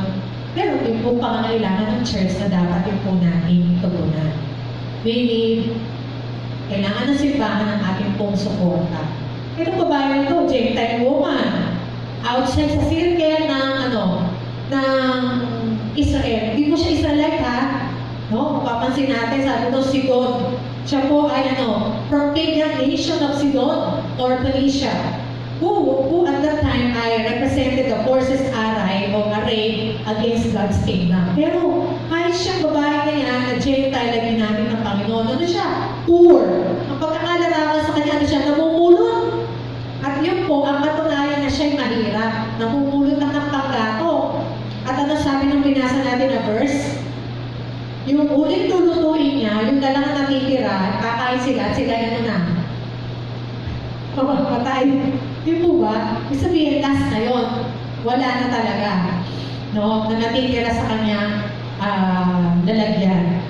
S1: pero yung po pangangailangan ng church na dapat yung po natin tugunan. We need, kailangan ng simbahan ng ating pong suporta. Itong babae ito, Gentile woman, outside sa circle ng Israel. Hindi mo siya Israelite, ha? No? Papansin natin, sabi ito, Sidon. Siya po ay from pagan nation of Sidon or Phoenicia, who at that time ay represented the forces array against God's kingdom. Pero kahit siyang babae na yan, na Gentile na ginamit ng Panginoon, ano siya? Poor. Ang pagkakalarawan sa kanya, ano siya? Namumulot. At yun po, ang katunayan na siya'y mahirap. Namumulot ng panggato. At ano sabi ng binasa natin na verse? Yung uling lulutuin niya, yung dalang natitira, kakain sila, at sila patay. Di po ba? Ibig sabihin, last na yun. Wala na talaga. No? Na natitira sa kanyang lalagyan.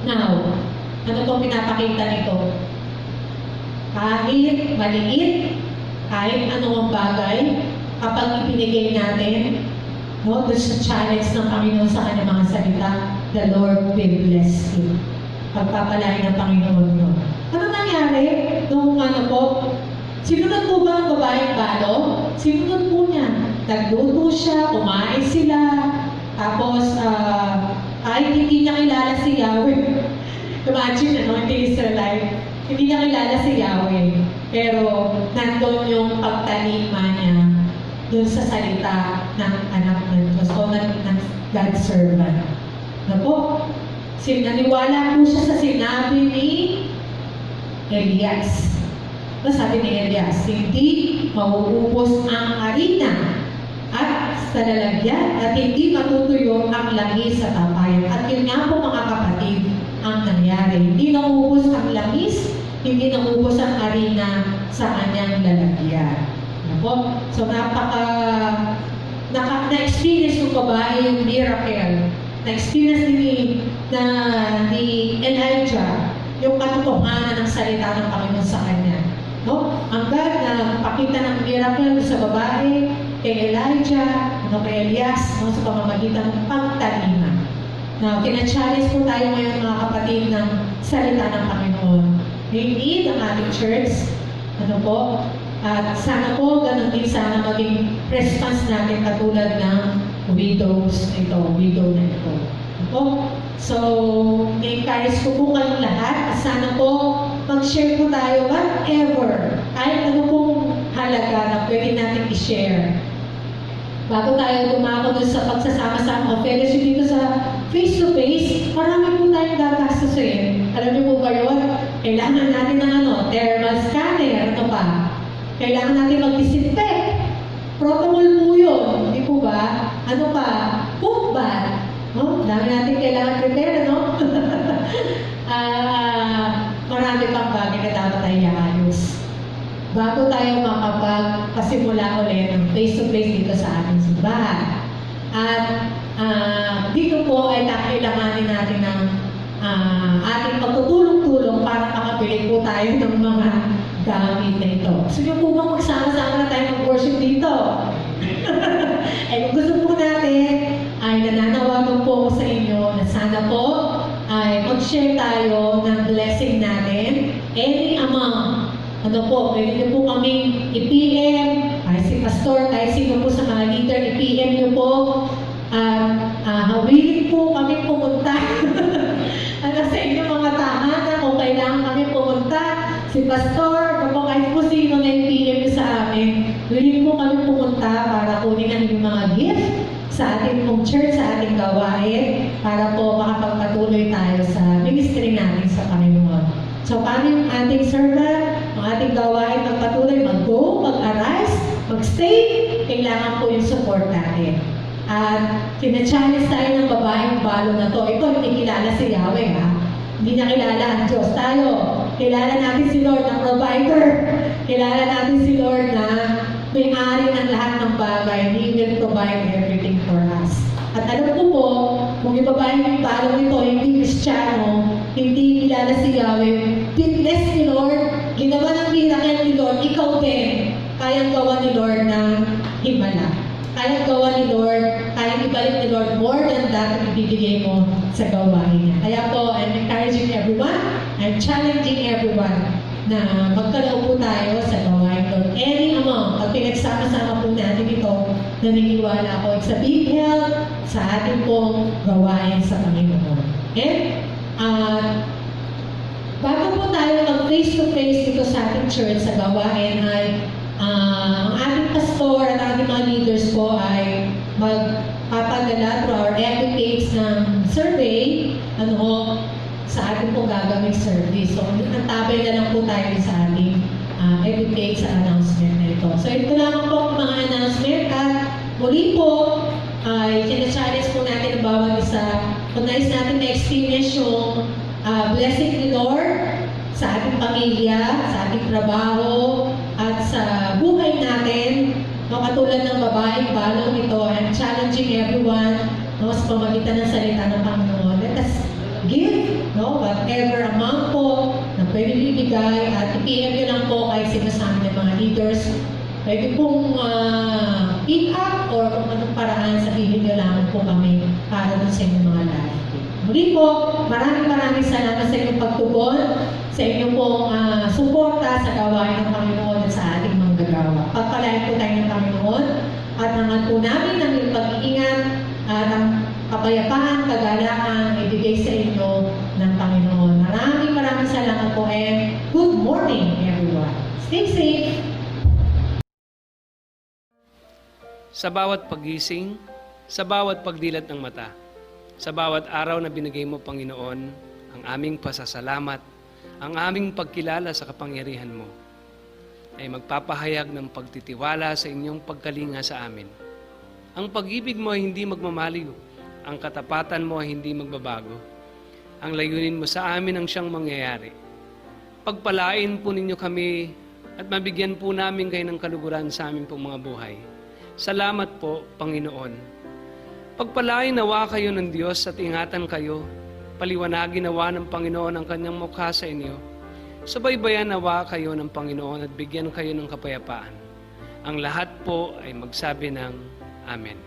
S1: Now, ano pong pinapakita nito? Kahit maliit, kahit anong bagay, kapag ipinigay natin, no, doon sa challenge ng Panginoon sa kanyang mga salita, the Lord will bless you. Pagpapalain ng Panginoon mo. Ano nangyari? Nung sinunod po ba ang babaeng balo? Sinunod po niya. Nagluto siya, kumain sila, tapos kahit hindi niya kilala si Yahweh. Imagine, hindi Israelite. Hindi niya kilala si Yahweh. Pero nandun yung pagtalima niya dun sa salita ng anak ng Diyos o ng God's servant. Nako, naniwala po siya sa sinabi ni Elias. Ano sabi ni Elias? Hindi mauubos ang harina at sa lalagyan at hindi matutuyo ang langis sa tapayan. At yun nga po mga kapatid ang nangyari. Hindi naubos ang langis, hindi naubos ang harina sa kanyang lalagyan. Ano po? So na-experience ng babae yung miracle. Na-experience ni Elijah yung katotohanan ng salita ng Panginoon sa kanya. No? Hanggang na pakita ng miracle sa babae, kay Elijah, kay Elias, sa pamamagitan ng pagtalima. Now, kina-challenge po tayo ngayon mga kapatid ng salita ng Panginoon. Hindi ang ating church, at sana po, ganun din sana maging response natin katulad ng widow na ito. So, encourage ko po kayong lahat at sana po mag-share po tayo whatever, kahit ano pong halaga na pwede natin i-share. Bago tayo dumako dun sa pagsasama-sama o fellowship dito sa face-to-face, marami po tayong gagastusin. Alam niyo po ba yun? Kailangan natin ng thermal scanner, Kailangan natin mag-disinfect. Protocol po yun, hindi po ba? Poop bath. Dami natin kailangan prepare, marami pang bagay na dapat tayo iayos. Bago tayo makapagpasimula ulit ng face-to-face dito sa ating simbahan. At dito po ay kailanganin natin ng ating pagtutulong-tulong para makabili po tayo ng mga gamit na ito. Gusto niyo po bang magsama-sama na tayo mag-worship dito? Kung gusto po natin, ay nananawagan po ako sa inyo na sana po ay mag-share tayo ng blessing natin. Any amount. Pwede niyo po kaming i-PM, kahit si Pastor, kahit sino po sa mga leader, i-PM niyo po. Hawilin po kami pumunta. Sa inyo mga tahanan, kung kailangan kami pumunta, si Pastor, kahit po sino na i-PM niyo sa amin, willing po kami pumunta para kunin ang inyong mga gift sa ating pong church, sa ating gawain, para po makapagpatuloy tayo sa ministry natin sa Panginoon. So, paano yung ating servant, ang ating gawain magpatuloy, mag-go, mag-arise, mag-stay, kailangan po yung support natin. At kina-challenge tayo ng babaeng balo na to. Ito, hindi kilala si Yahweh, Hindi na kilala ang Diyos. Tayo, kilala natin si Lord na provider. Kilala natin si Lord na may-ari ng lahat ng bagay. He will provide everything for us. At alam ko po, kung yung babaeng balo nito, hindi Kristiyano, hindi kilala si Yahweh, bless ni Lord, ginawa ng miracle ni Lord, ikaw din, kayang gawa ni Lord ng himala. Kayang gawa ni Lord, kayang ibalik ni Lord more than that na ibibigay mo sa gawain niya. Kaya po, I'm encouraging everyone, I'm challenging everyone na magkaloob po tayo sa gawain Lord. Any amount, pag pinagsama-sama po natin ito, naniniwala ako sa big help sa ating pong gawain sa Panginoon. Okay? Bago po tayo mag-face-to-face dito sa ating church sa gawain ay ang ating pastor at ating mga leaders po ay magpapadala through our FB page ng survey sa ating pong gagawing service. So, antabay na lang po tayo sa ating FB page sa announcement na ito. So, ito lamang po ang mga announcement at muli po ay kina-challenge po natin ang bawat isa. Kung nais natin na-experience yung blessing ni Lord sa ating pamilya, sa ating trabaho, at sa buhay natin, katulad ng babaeng balong ito, I'm challenging everyone sa pamagitan ng salita ng Panginoon. Let us give, whatever amount po na pwede bibigay at i-PM nyo lang po kay sinasabi ng mga leaders. Pwede pong pick up or kung anong paraan sabihin nyo lang po kami para dun sa inyong mga life. Muli po, maraming salamat sa inyong pagtugon, sa inyong pong suporta sa gawain ng Panginoon at sa ating mga gagawa. Pagpalain po tayo ng Panginoon at hangat po namin ang iyong pag-iingat at ang kapayapaan, kagalakan, ibigay sa inyo ng Panginoon. Maraming salamat po and good morning everyone. Stay safe.
S4: Sa bawat pagising, sa bawat pagdilat ng mata, sa bawat araw na binigay mo, Panginoon, ang aming pasasalamat, ang aming pagkilala sa kapangyarihan mo. ay magpapahayag ng pagtitiwala sa inyong pagkalinga sa amin. Ang pag-ibig mo ay hindi magmamaliw. Ang katapatan mo ay hindi magbabago. Ang layunin mo sa amin ang siyang mangyayari. Pagpalain po ninyo kami at mabigyan po namin kayo ng kaluguran sa aming pong mga buhay. Salamat po, Panginoon. Pagpalain nawa kayo ng Diyos at ingatan kayo. Paliwanagin nawa ng Panginoon ang kanyang mukha sa inyo. Subaybayan nawa kayo ng Panginoon at bigyan kayo ng kapayapaan. Ang lahat po ay magsabi ng Amen.